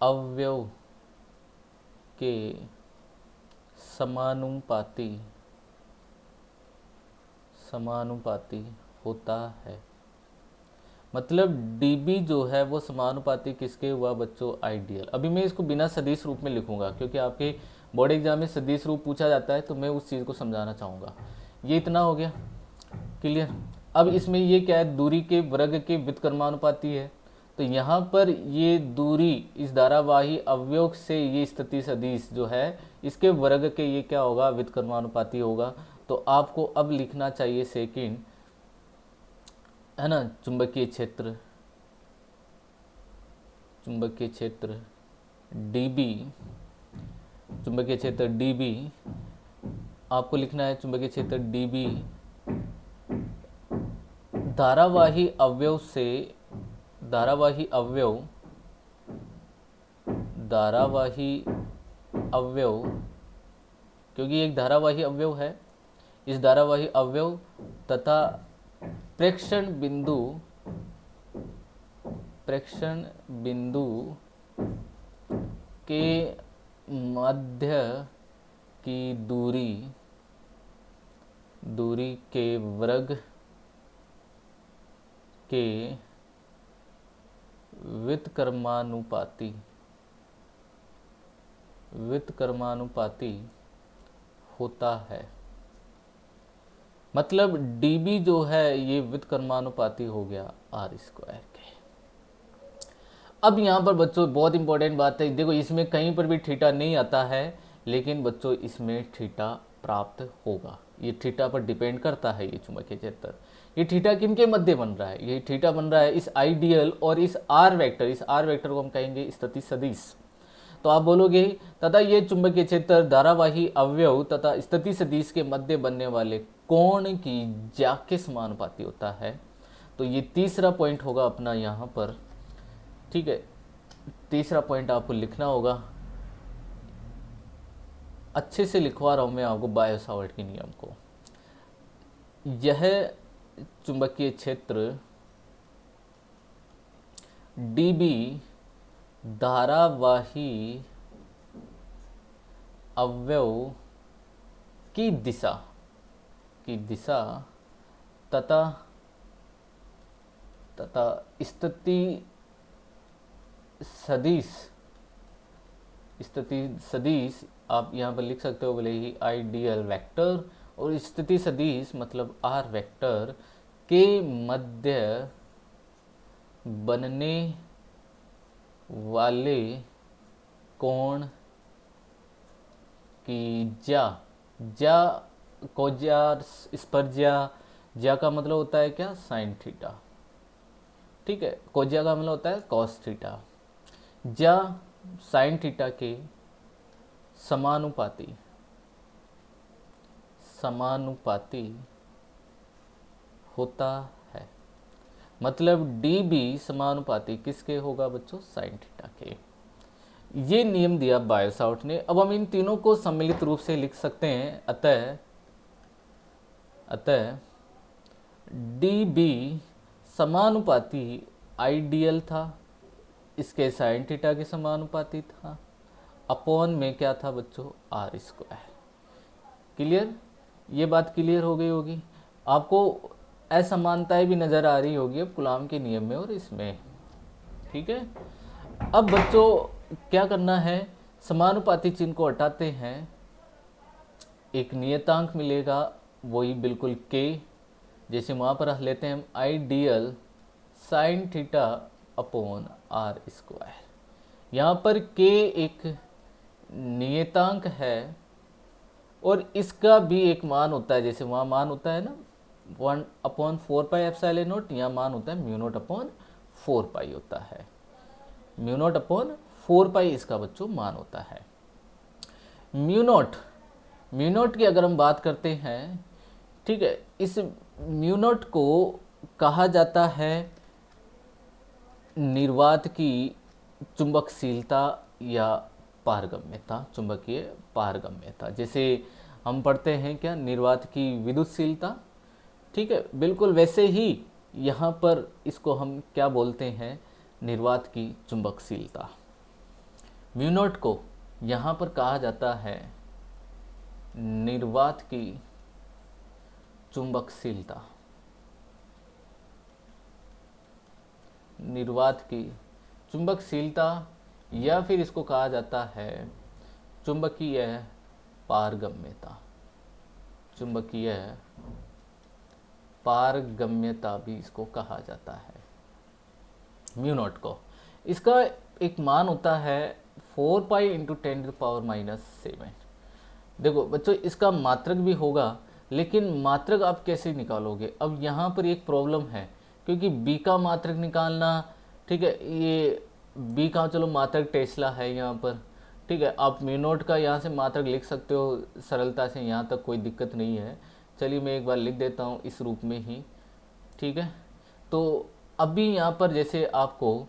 अवयव के समानुपाती होता है। मतलब dB जो है वो समानुपाती किसके हुआ बच्चों, आइडियल। अभी मैं इसको बिना सदिश रूप में लिखूंगा क्योंकि आपके बोर्ड एग्जाम में सदिश रूप पूछा जाता है, तो मैं उस चीज़ को समझाना चाहूँगा। ये इतना हो गया क्लियर। अब इसमें ये क्या है, दूरी के वर्ग के व्युत्क्रमानुपाती है। तो यहाँ पर ये दूरी इस धारावाही अवयव से ये स्थिति सदिश जो है इसके वर्ग के ये क्या होगा, व्युत्क्रमानुपाती होगा। तो आपको अब लिखना चाहिए सेकंड, है ना, चुंबकीय क्षेत्र dB, आपको लिखना है चुंबकीय क्षेत्र dB धारावाही अवयव क्योंकि एक धारावाही अवयव है, इस धारावाही अवयव तथा प्रेक्षण बिंदु के मध्य की दूरी के वर्ग के व्युत्क्रमानुपाती होता है। मतलब dB जो है ये व्युत्क्रमानुपाती हो गया r स्क्वायर के। अब यहाँ पर बच्चों बहुत इंपॉर्टेंट बात है, देखो इसमें कहीं पर भी थीटा नहीं आता है, लेकिन बच्चों इसमें थीटा प्राप्त होगा। ये थीटा पर डिपेंड करता है ये चुंबकीय क्षेत्र। ये थीटा किनके मध्य बन रहा है? ये थीटा बन रहा है इस आइडियल और इस आर वेक्टर, इस आर वेक्टर को हम कहेंगे स्थिति सदिश। तो आप बोलोगे तथा ये चुंबकीय क्षेत्र धारावाही अवयव तथा स्थिति सदिश के मध्य बनने वाले कोण की ज्या के समानुपाती होता है। तो ये तीसरा पॉइंट होगा अपना यहाँ पर, ठीक है। तीसरा पॉइंट आपको लिखना होगा, अच्छे से लिखवा रहा हूँ मैं आपको बायो सावर्ट के नियम को। यह चुंबकीय क्षेत्र dB धारावाही अवयव की दिशा तथा स्थिति सदिश आप यहाँ पर लिख सकते हो भले ही आइडियल वेक्टर, और स्थिति सदिश मतलब आर वेक्टर के मध्य बनने वाले कोण की ज्या कोज्या स्पर्ज्या, ज्या का मतलब होता है क्या? साइन थीटा, ठीक है। कोज्या का मतलब होता है कॉस थीटा। ज्या साइन थीटा के समानुपाती होता है। मतलब dB समानुपाती किसके होगा बच्चों? साइन थीटा के। ये नियम दिया बायो सावर्ट ने। अब हम इन तीनों को सम्मिलित रूप से लिख सकते हैं। अतः dB समानुपाती आइडियल था, इसके साइन थीटा के समानुपाती था, अपॉन में क्या था बच्चों? R square. क्लियर? ये बात क्लियर हो गई होगी। आपको असमानताएं भी नजर आ रही होगी अब कूलॉम के नियम में और इसमें, ठीक है। अब बच्चों क्या करना है? समानुपाती चिन्ह को हटाते हैं, एक नियतांक मिलेगा वही बिल्कुल k, जैसे वहां पर लेते हैं हम ideal sine theta upon R square. यहाँ पर k एक नियतांक है और इसका भी एक मान होता है, जैसे वहाँ मान होता है ना 1/4πε0, यहाँ मान होता है μ0/4π होता है। μ0/4π इसका बच्चों मान होता है। म्यू नॉट की अगर हम बात करते हैं, ठीक है, इस म्यू नॉट को कहा जाता है निर्वात की चुंबकशीलता या पारगम्यता, चुंबकीय पारगम्यता। जैसे हम पढ़ते हैं क्या? निर्वात की विद्युतशीलता, ठीक है, बिल्कुल वैसे ही यहाँ पर इसको हम क्या बोलते हैं? निर्वात की चुंबकशीलता। म्यू नॉट को यहाँ पर कहा जाता है निर्वात की चुंबकशीलता, निर्वात की चुंबकशीलता, या फिर इसको कहा जाता है चुंबकीय पारगम्यता। चुंबकीय पारगम्यता भी इसको कहा जाता है म्यू नॉट को। इसका एक मान होता है 4π × 10⁻⁷। देखो बच्चों इसका मात्रक भी होगा, लेकिन मात्रक आप कैसे निकालोगे? अब यहाँ पर एक प्रॉब्लम है, क्योंकि b का मात्रक निकालना, ठीक है, ये b का चलो मात्रक टेस्ला है यहाँ पर, ठीक है। आप म्यू नॉट का यहाँ से मात्रक लिख सकते हो सरलता से, यहाँ तक कोई दिक्कत नहीं है। चलिए मैं एक बार लिख देता हूँ इस रूप में ही, ठीक है। तो अभी यहाँ पर जैसे आपको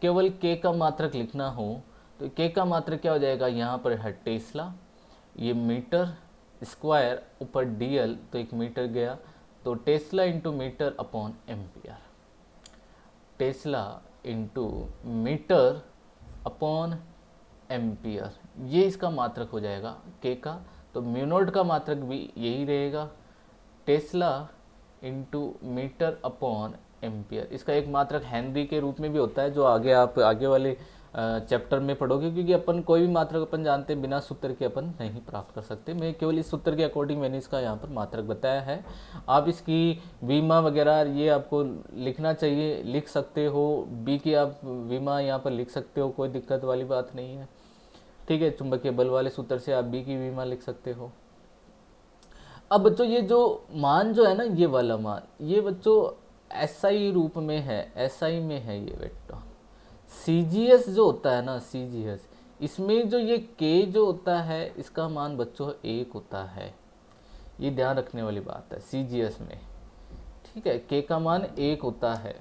केवल k का मात्रक लिखना हो तो k का मात्रक क्या हो जाएगा? यहाँ पर है टेस्ला, ये मीटर स्क्वायर, ऊपर dl तो 1 मीटर गया, तो tesla into metre upon ampere, tesla into metre upon ampere, ये इसका मात्रक हो जाएगा के का। तो म्यू नॉट का मात्रक भी यही रहेगा, tesla into metre upon ampere. इसका एक मात्रक हेनरी के रूप में भी होता है, जो आगे आप आगे वाले चैप्टर में पढ़ोगे, क्योंकि अपन कोई भी मात्रक अपन जानते हैं बिना सूत्र के अपन नहीं प्राप्त कर सकते। मैं केवल इस सूत्र के अकॉर्डिंग मैंने इसका यहाँ पर मात्रक बताया है। आप इसकी वीमा वगैरह ये आपको लिखना चाहिए, लिख सकते हो। बी की आप वीमा यहाँ पर लिख सकते हो, कोई दिक्कत वाली बात नहीं है। ठीक है, चुंबकीय बल वाले सूत्र से आप बी की वीमा लिख सकते हो। अब बच्चों ये जो मान जो है ना, ये वाला मान, ये बच्चों एसआई रूप में है, एसआई में है ये बेटा। सीजीएस जो होता है ना, सीजीएस, इसमें जो ये के जो होता है इसका मान बच्चों 1 होता है। ये ध्यान रखने वाली बात है सीजीएस में। ठीक है, के का मान 1 होता है।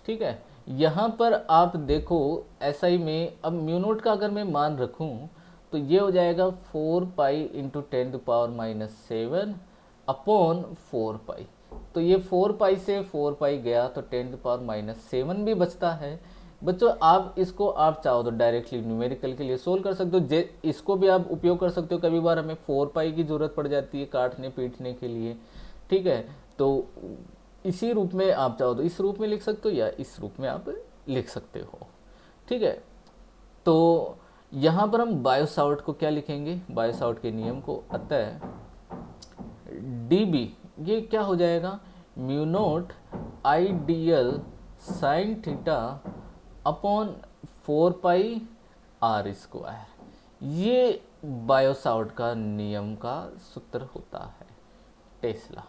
ठीक है, यहाँ पर आप देखो एसआई में, अब म्यू नोट का अगर मैं मान रखूँ तो ये हो जाएगा 4 पाई इंटू 10⁻⁷ अपॉन 4 पाई। तो ये 4 पाई से 4 पाई गया तो 10⁻⁷ भी बचता है। बच्चों आप इसको आप चाहो तो डायरेक्टली न्यूमेरिकल के लिए सोल्व कर सकते हो, इसको भी आप उपयोग कर सकते हो। कभी बार हमें 4 पाई की ज़रूरत पड़ जाती है काटने पीटने के लिए। ठीक है, तो इसी रूप में आप चाहो तो इस रूप में लिख सकते हो या इस रूप में आप लिख सकते हो। ठीक है, तो यहाँ पर हम बायोसावर्ट को क्या लिखेंगे, बायोसावर्ट के नियम को, अतः डी बी ये क्या हो जाएगा, mu naught I D L sine theta upon 4 pi R square. ये बायोसावर्ट का नियम का सूत्र होता है, टेस्ला।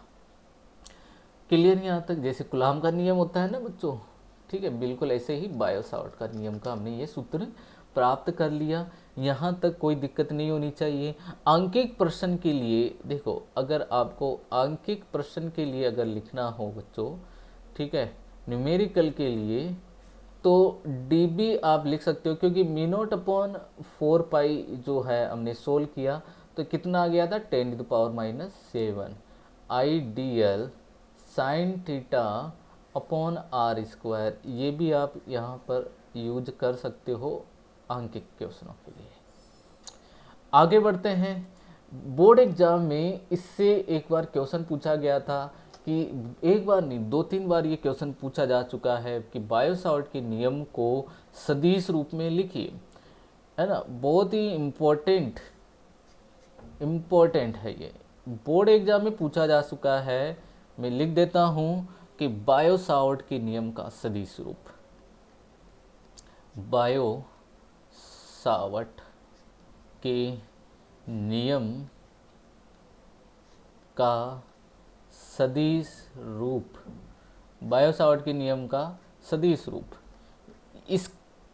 क्लियर यहाँ तक? जैसे कूलॉम का नियम होता है ना बच्चों, ठीक है, बिल्कुल ऐसे ही बायोसावर्ट का नियम का हमने ये सूत्र प्राप्त कर लिया। यहाँ तक कोई दिक्कत नहीं होनी चाहिए। आंकिक प्रश्न के लिए देखो, अगर आपको आंकिक प्रश्न के लिए अगर लिखना हो बच्चों, ठीक है, न्यूमेरिकल के लिए, तो डीबी आप लिख सकते हो, क्योंकि म्यू नॉट अपॉन 4 पाई जो है हमने सोल्व किया तो कितना आ गया था, 10⁻⁷ I D L sine theta upon R square. ये भी आप यहाँ पर यूज कर सकते हो आंकिक क्वेश्चनों के लिए। आगे बढ़ते हैं। बोर्ड एग्जाम में इससे एक बार क्वेश्चन पूछा गया था कि, एक बार नहीं 2-3 बार ये क्वेश्चन पूछा जा चुका है कि बायोसावर्ट के नियम को सदिश रूप में लिखिए, है ना। बहुत ही इम्पोर्टेंट है ये, बोर्ड एग्जाम में पूछा जा चुका है। मैं लिख देता हूँ कि बायोसावर्ट के नियम का सदिश रूप, बायोसावर्ट के नियम का सदिश रूप, बायोसावर्ट के नियम का सदिश रूप, इस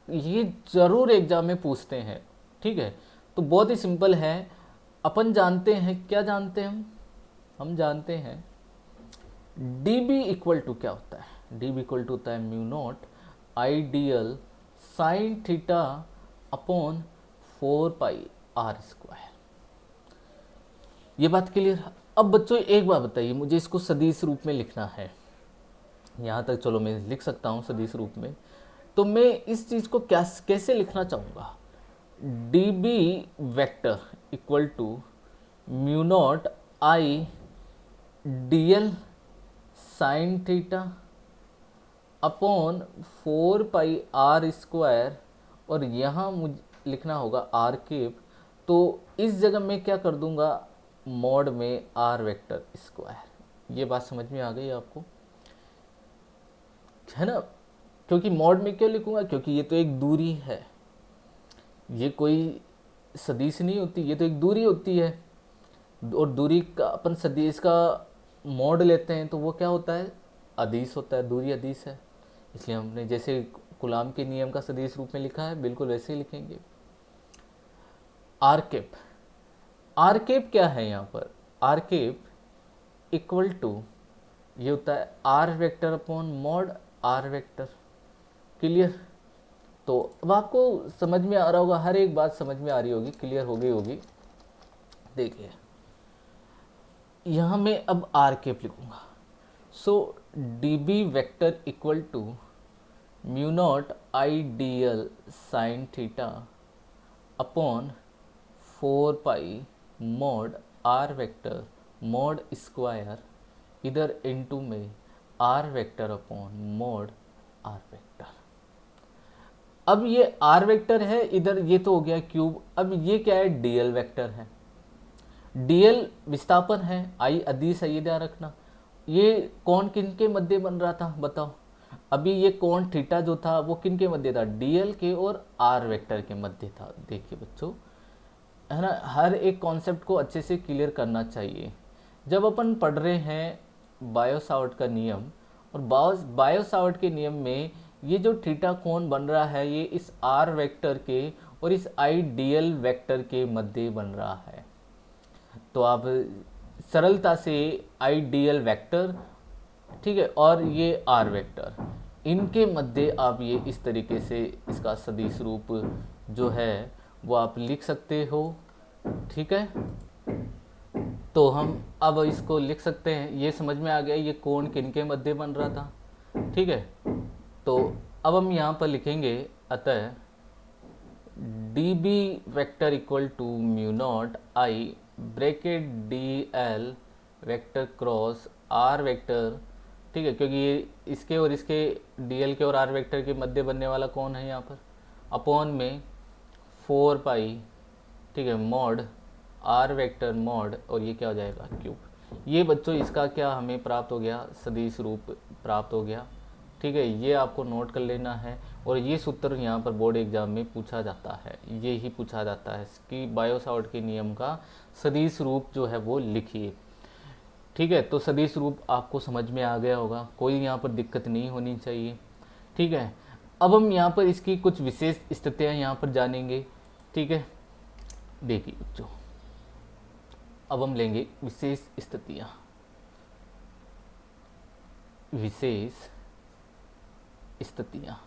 ये जरूर एग्जाम में पूछते हैं। ठीक है, तो बहुत ही सिंपल है। अपन जानते हैं, क्या जानते हैं हम जानते हैं dB इक्वल टू क्या होता है, dB इक्वल टू होता है mu naught I D L sine theta upon 4 pi R square. ये बात क्लियर? अब बच्चों एक बात बताइए, मुझे इसको सदिश रूप में लिखना है। यहाँ तक चलो मैं लिख सकता हूँ सदिश रूप में, तो मैं इस चीज़ को कैसे लिखना चाहूँगा, dB vector equal to mu naught I D L sine theta upon 4 pi R square, और यहाँ मुझे लिखना होगा आर केप। तो इस जगह मैं क्या कर दूंगा, मॉड में आर वेक्टर स्क्वायर। ये बात समझ में आ गई आपको, है ना। क्योंकि मॉड में क्यों लिखूंगा, क्योंकि ये तो एक दूरी है, ये कोई सदिश नहीं होती, ये तो एक दूरी होती है। और दूरी का अपन सदिश का मॉड लेते हैं तो वो क्या होता है, अदिश होता है, दूरी अदिश है। इसलिए हमने जैसे कूलॉम के नियम का सदिश रूप में लिखा है, बिल्कुल वैसे ही लिखेंगे। आर केप, आर केप क्या है यहाँ पर, आर केप इक्वल टू ये होता है R vector upon mod R vector. Clear? तो अब आपको समझ में आ रहा होगा, हर एक बात समझ में आ रही होगी, क्लियर हो गई होगी। देखिए यहाँ मैं अब आर केप लिखूंगा। So D B vector equal to mu naught I D L sine theta upon 4 pi mod R vector mod square इधर इनटू में R vector upon mod R vector. अब ये आर वेक्टर है इधर, ये तो हो गया क्यूब। अब ये क्या है, डीएल वेक्टर है। डीएल विस्थापन है, आई अदिश है, ये ध्यान रखना। ये कोण किन के मध्य बन रहा था बताओ। अभी ये कोण थीटा जो था वो किन के मध्य था, डीएल के और आर वेक्टर के मध्य था। देखिए बच्चों, है ना, हर एक कॉन्सेप्ट को अच्छे से क्लियर करना चाहिए। जब अपन पढ़ रहे हैं बायो सावर्ट का नियम, और बायो सावर्ट के नियम में ये जो थीटा कोण बन रहा है ये इस आर वेक्टर के और इस आई डीएल वेक्टर के मध्य बन रहा है। तो आप सरलता से आई डीएल वेक्टर, ठीक है, और ये आर वेक्टर, इनके मध्य आप ये इस तरीके से इसका सदिश रूप जो है वो आप लिख सकते हो। ठीक है, तो हम अब इसको लिख सकते हैं। ये समझ में आ गया ये कोण किनके मध्य बन रहा था। ठीक है, तो अब हम यहाँ पर लिखेंगे, अतः D B vector equal to mu naught I bracket D L vector cross R vector. ठीक है, क्योंकि ये इसके और इसके डी एल के और आर वेक्टर के मध्य बनने वाला कौन है यहाँ पर, अपॉन में 4 पाई, ठीक है, मॉड आर वेक्टर मॉड, और ये क्या हो जाएगा क्यूब। ये बच्चों इसका क्या हमें प्राप्त हो गया, सदिश रूप प्राप्त हो गया। ठीक है, ये आपको नोट कर लेना है। और ये सूत्र यहाँ पर बोर्ड एग्जाम में पूछा जाता है, ये ही पूछा जाता है कि बायो सावर्ट के नियम का सदिश रूप जो है वो लिखिए। ठीक है, तो सदिश रूप आपको समझ में आ गया होगा, कोई यहाँ पर दिक्कत नहीं होनी चाहिए। ठीक है, अब हम यहाँ पर इसकी कुछ विशेष स्थितियाँ यहाँ पर जानेंगे। ठीक है, देखिए बच्चों, अब हम लेंगे विशेष स्थितियाँ। विशेष स्थितियाँ,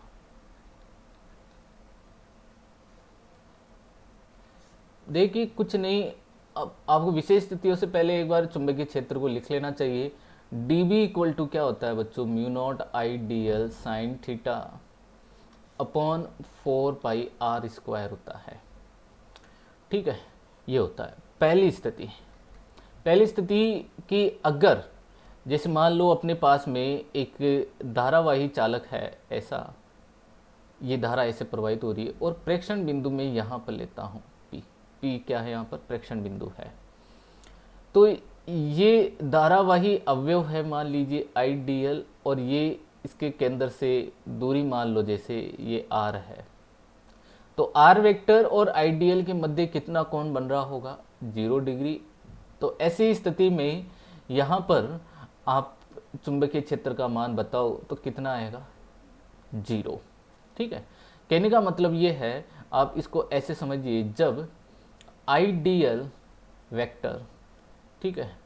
देखिए कुछ नहीं, अब आपको विशेष स्थितियों से पहले एक बार चुंबकीय क्षेत्र को लिख लेना चाहिए। डी बी इक्वल टू क्या होता है बच्चों, mu naught I D L sine theta upon 4 pi R square होता है। ठीक है, ये होता है पहली स्थिति। पहली स्थिति कि अगर जैसे मान लो अपने पास में एक धारावाही चालक है, ऐसा ये धारा ऐसे प्रवाहित हो रही है, और प्रेक्षण बिंदु में यहाँ पर लेता हूँ पी। पी क्या है यहाँ पर, प्रेक्षण बिंदु है। तो ये धारावाही अवयव है, मान लीजिए आई डी एल, और ये इसके केंद्र से दूरी मान लो जैसे ये आर है। तो आर वेक्टर और आई डी एल के मध्य कितना कोण बन रहा होगा, 0 डिग्री। तो ऐसी स्थिति में यहाँ पर आप चुंबकीय क्षेत्र का मान बताओ तो कितना आएगा, 0। ठीक है, कहने का मतलब ये है, आप इसको ऐसे समझिए, जब आई डी एल वेक्टर, ठीक है,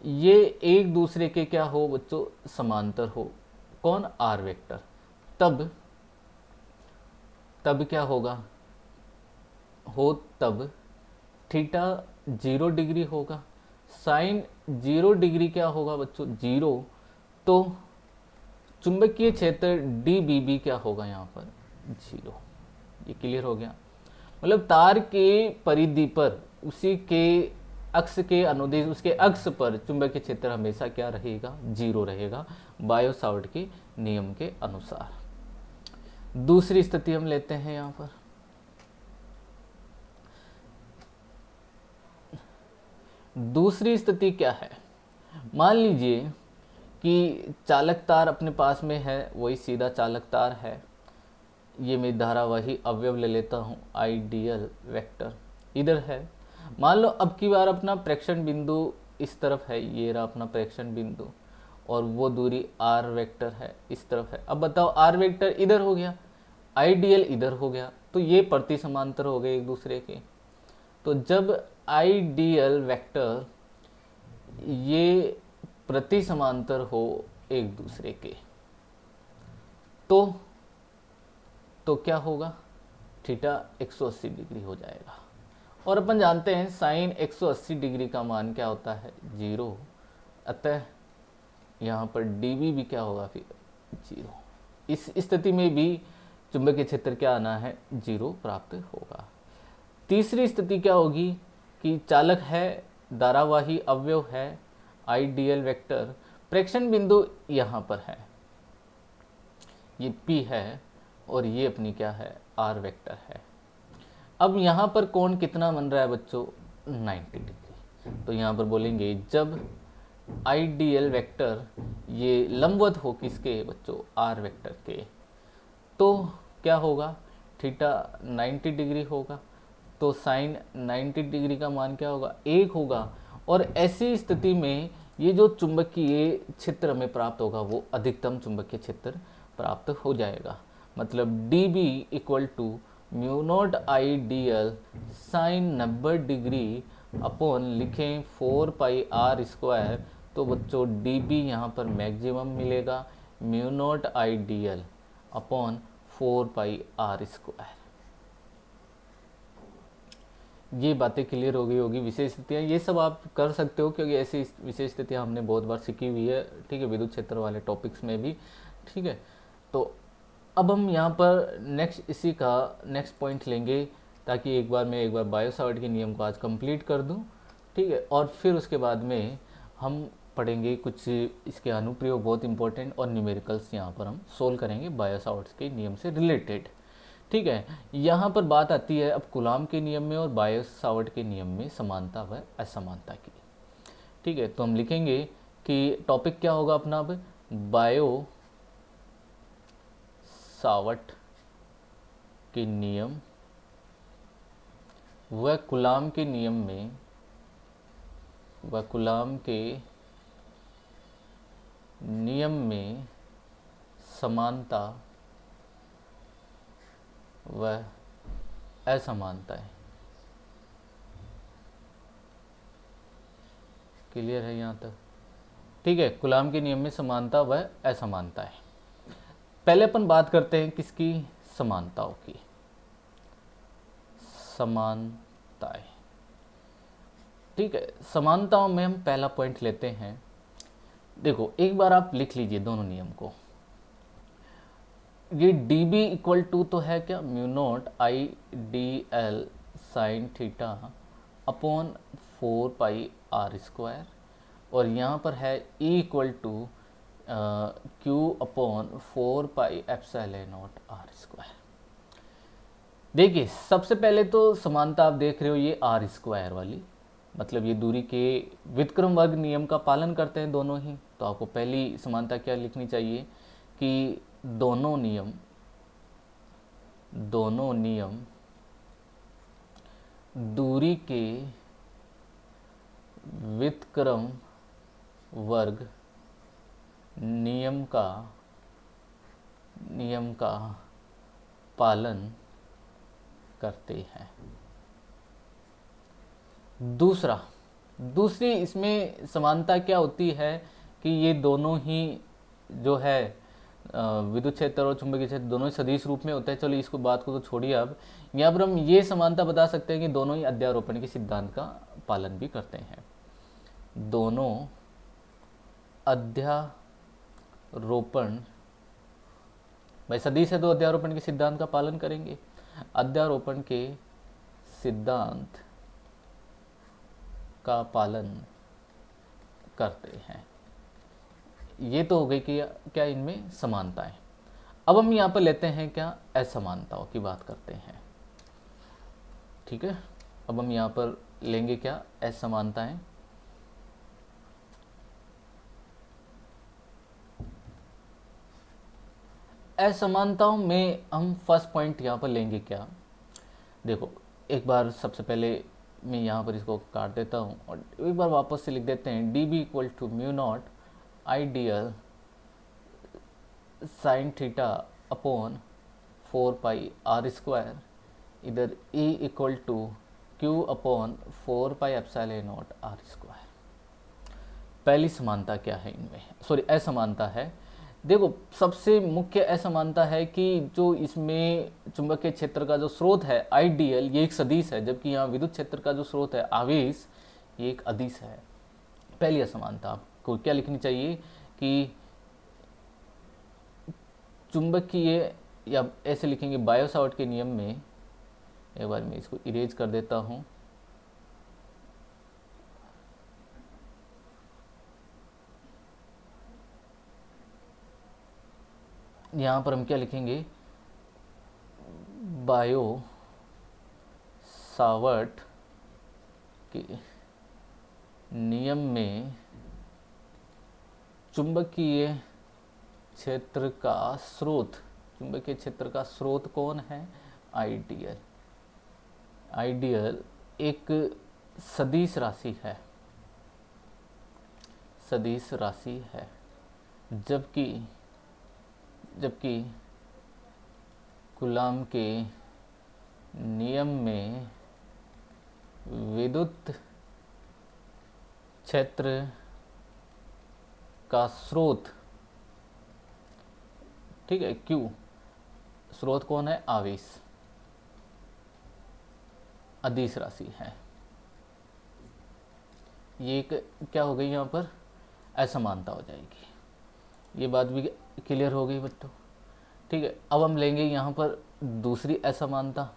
ये एक दूसरे के क्या हो बच्चों, समांतर हो, कौन, आर वेक्टर, तब क्या होगा, तब थीटा 0 डिग्री होगा, साइन 0 डिग्री क्या होगा बच्चों, 0। तो चुंबकीय क्षेत्र डी बी बी क्या होगा यहाँ पर, 0। ये क्लियर हो गया। मतलब तार के परिधि पर उसी के अक्ष के अनुदिश, उसके अक्ष पर चुंबकीय क्षेत्र हमेशा क्या रहेगा, 0 रहेगा, बायो सावर्ट के नियम के अनुसार। दूसरी स्थिति हम लेते हैं यहाँ पर। दूसरी स्थिति क्या है, मान लीजिए कि चालक तार अपने पास में है, वही सीधा चालक तार है। ये मैं धारावाही अवयव ले लेता हूँ, आई डी एल वेक्टर इधर है। मान लो अब की बार अपना प्रेक्षण बिंदु इस तरफ है, ये रहा अपना प्रेक्षण बिंदु, और वो दूरी आर वेक्टर है, इस तरफ है। अब बताओ आर वेक्टर इधर हो गया, आई डी एल इधर हो गया, तो ये प्रति समांतर हो गए एक दूसरे के। तो जब आई डी एल वेक्टर ये प्रति समांतर हो एक दूसरे के, तो क्या होगा, थीटा 180 डिग्री हो जाएगा। और अपन जानते हैं साइन 180 डिग्री का मान क्या होता है, 0। अतः यहाँ पर डी बी भी क्या होगा फिर, 0। इस स्थिति में भी चुंबकीय क्षेत्र क्या आना है, 0 प्राप्त होगा। तीसरी स्थिति क्या होगी कि चालक है, धारावाही अवयव है, आइडियल वेक्टर, प्रेक्षण बिंदु यहाँ पर है, ये P है और ये अपनी क्या है, R वेक्टर है। अब यहाँ पर कोण कितना बन रहा है बच्चों, 90 डिग्री। तो यहाँ पर बोलेंगे जब आइडियल वेक्टर ये लंबवत हो किसके बच्चों, R वेक्टर के, तो क्या होगा, थीटा 90 डिग्री होगा। तो साइन 90 डिग्री का मान क्या होगा, 1 होगा। और ऐसी स्थिति में ये जो चुंबकीय क्षेत्र हमें प्राप्त होगा वो अधिकतम चुंबकीय क्षेत्र प्राप्त हो जाएगा। मतलब D B equal to mu naught I D L sine 90 degree upon लिखें 4 पाई आर स्क्वायर। तो बच्चों डी बी यहाँ पर मैक्सिमम मिलेगा, mu naught I D L upon 4 pi R square. ये बातें क्लियर हो गई होगी। विशेष स्थितियाँ ये सब आप कर सकते हो क्योंकि ऐसी विशेष स्थितियाँ हमने बहुत बार सीखी हुई है, ठीक है, विद्युत क्षेत्र वाले टॉपिक्स में भी, ठीक है। तो अब हम यहाँ पर इसी का नेक्स्ट पॉइंट लेंगे ताकि एक बार बायो सावर्ट के नियम को आज कंप्लीट कर दूँ, ठीक है। और फिर उसके बाद में हम पढ़ेंगे कुछ इसके अनुप्रयोग बहुत इंपॉर्टेंट और न्यूमेरिकल्स यहाँ पर हम सोल्व करेंगे बायो सावर्ट के नियम से रिलेटेड, ठीक है। यहाँ पर बात आती है अब कूलाम के नियम में और बायो सावर्ट के नियम में समानता व असमानता की, ठीक है। तो हम लिखेंगे कि टॉपिक क्या होगा अपना, अब बायो सावर्ट के नियम व कूलाम के नियम में समानता व असमानताएं। क्लियर है यहाँ तक, ठीक है। कूलाम के नियम में समानता व असमानताएं। पहले अपन बात करते हैं किसकी, समानताओं की। समानताएं, ठीक है। समानताओं में हम पहला पॉइंट लेते हैं। देखो एक बार आप लिख लीजिए दोनों नियम को। ये डी बी इक्वल टू तो है क्या, mu naught I D L sine theta upon 4 pi R square, और यहाँ पर है E equal to Q upon 4 pi epsilon naught R square. देखिए सबसे पहले तो समानता आप देख रहे हो ये आर स्क्वायर वाली, मतलब ये दूरी के व्युत्क्रम वर्ग नियम का पालन करते हैं दोनों ही। तो आपको पहली समानता क्या लिखनी चाहिए कि दोनों नियम दूरी के व्युत्क्रम वर्ग नियम का पालन करते हैं। दूसरी इसमें समानता क्या होती है कि ये दोनों ही जो है विद्युत क्षेत्र और चुंबकीय क्षेत्र दोनों ही सदिश रूप में होता है। चलो इसको बात को तो छोड़िए, अब यहाँ पर हम ये समानता बता सकते हैं कि दोनों ही अध्यारोपण के सिद्धांत का पालन भी करते हैं। दोनों अध्यारोपण, भाई सदिश है तो अध्यारोपण के सिद्धांत का पालन करेंगे, अध्यारोपण के सिद्धांत का पालन करते हैं। ये तो हो गई कि क्या इनमें समानताएं। अब हम यहाँ पर लेते हैं क्या, असमानताओं की बात करते हैं, ठीक है। अब हम यहाँ पर लेंगे क्या, असमानताएं। असमानताओं में हम फर्स्ट पॉइंट यहाँ पर लेंगे क्या, देखो एक बार सबसे पहले मैं यहाँ पर इसको काट देता हूँ और एक बार वापस से लिख देते हैं। D B equal to mu naught ideal sine theta upon 4 pi R square, इधर E equal to Q upon 4 pi epsilon naught R square. पहली समानता क्या है इनमें, सॉरी असमानता है। देखो सबसे मुख्य असमानता है कि जो इसमें चुंबकीय क्षेत्र का जो स्रोत है आइडियल, ये एक सदिश है, जबकि यहाँ विद्युत क्षेत्र का जो स्रोत है आवेश, ये एक अदिश है। पहली असमानता आपको क्या लिखनी चाहिए कि चुंबकीय, या ऐसे लिखेंगे बायो सावर्ट के नियम में एक बार मैं इसको इरेज कर देता हूँ। यहाँ पर हम क्या लिखेंगे, बायो सावर्ट के नियम में चुंबकीय क्षेत्र का स्रोत, चुंबकीय क्षेत्र का स्रोत कौन है, आइडियल। आइडियल एक सदिश राशि है, सदिश राशि है, जबकि कूलॉम के नियम में विद्युत क्षेत्र का स्रोत, ठीक है, क्यू, स्रोत कौन है, आवेश, अदिश राशि है। ये एक क्या हो गई, यहाँ पर असमानता हो जाएगी। ये बात भी क्लियर हो गई बच्चों, ठीक है। अब हम लेंगे यहाँ पर दूसरी असमानता।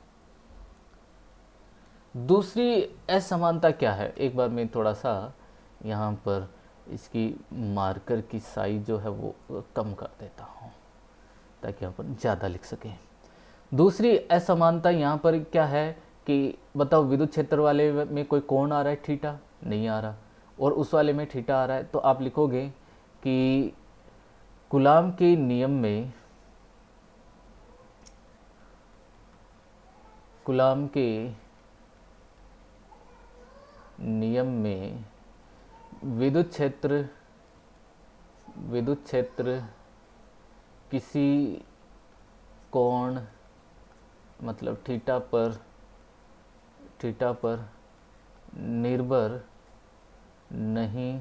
दूसरी असमानता क्या है, एक बार मैं थोड़ा सा यहाँ पर इसकी मार्कर की साइज जो है वो कम कर देता हूँ ताकि यहाँ पर ज़्यादा लिख सकें। दूसरी असमानता यहाँ पर क्या है कि बताओ, विद्युत क्षेत्र वाले में कोई कोण आ रहा है, थीटा नहीं आ रहा, और उस वाले में थीटा आ रहा है। तो आप लिखोगे कि कूलॉम के नियम में, कूलॉम के नियम में विद्युत क्षेत्र किसी कोण मतलब थीटा पर निर्भर नहीं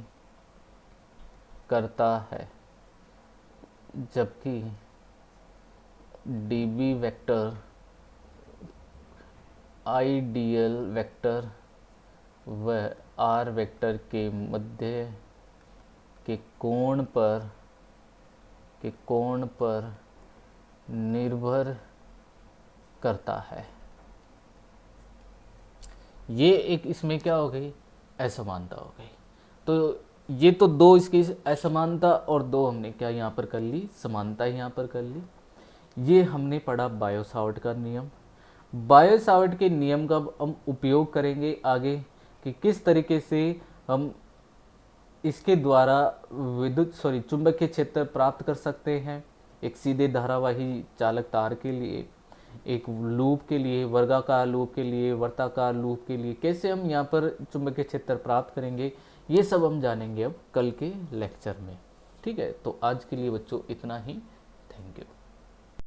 करता है, जबकि डीबी वेक्टर आइडियल वेक्टर व आर वेक्टर के मध्य के कोण पर निर्भर करता है। ये एक इसमें क्या हो गई, असमानता हो गई। तो ये तो दो इसकी असमानता और दो हमने क्या यहाँ पर कर ली, समानता यहाँ पर कर ली। ये हमने पढ़ा बायो सावर्ट का नियम। बायो सावर्ट के नियम का हम उपयोग करेंगे आगे कि किस तरीके से हम इसके द्वारा चुंबकीय क्षेत्र प्राप्त कर सकते हैं। एक सीधे धारावाही चालक तार के लिए, एक लूप के लिए, वर्गाकार लूप के लिए, वर्ताकार लूप के लिए कैसे हम यहाँ पर चुंबकीय क्षेत्र प्राप्त करेंगे, ये सब हम जानेंगे अब कल के लेक्चर में। ठीक है, तो आज के लिए बच्चों इतना ही। Thank you.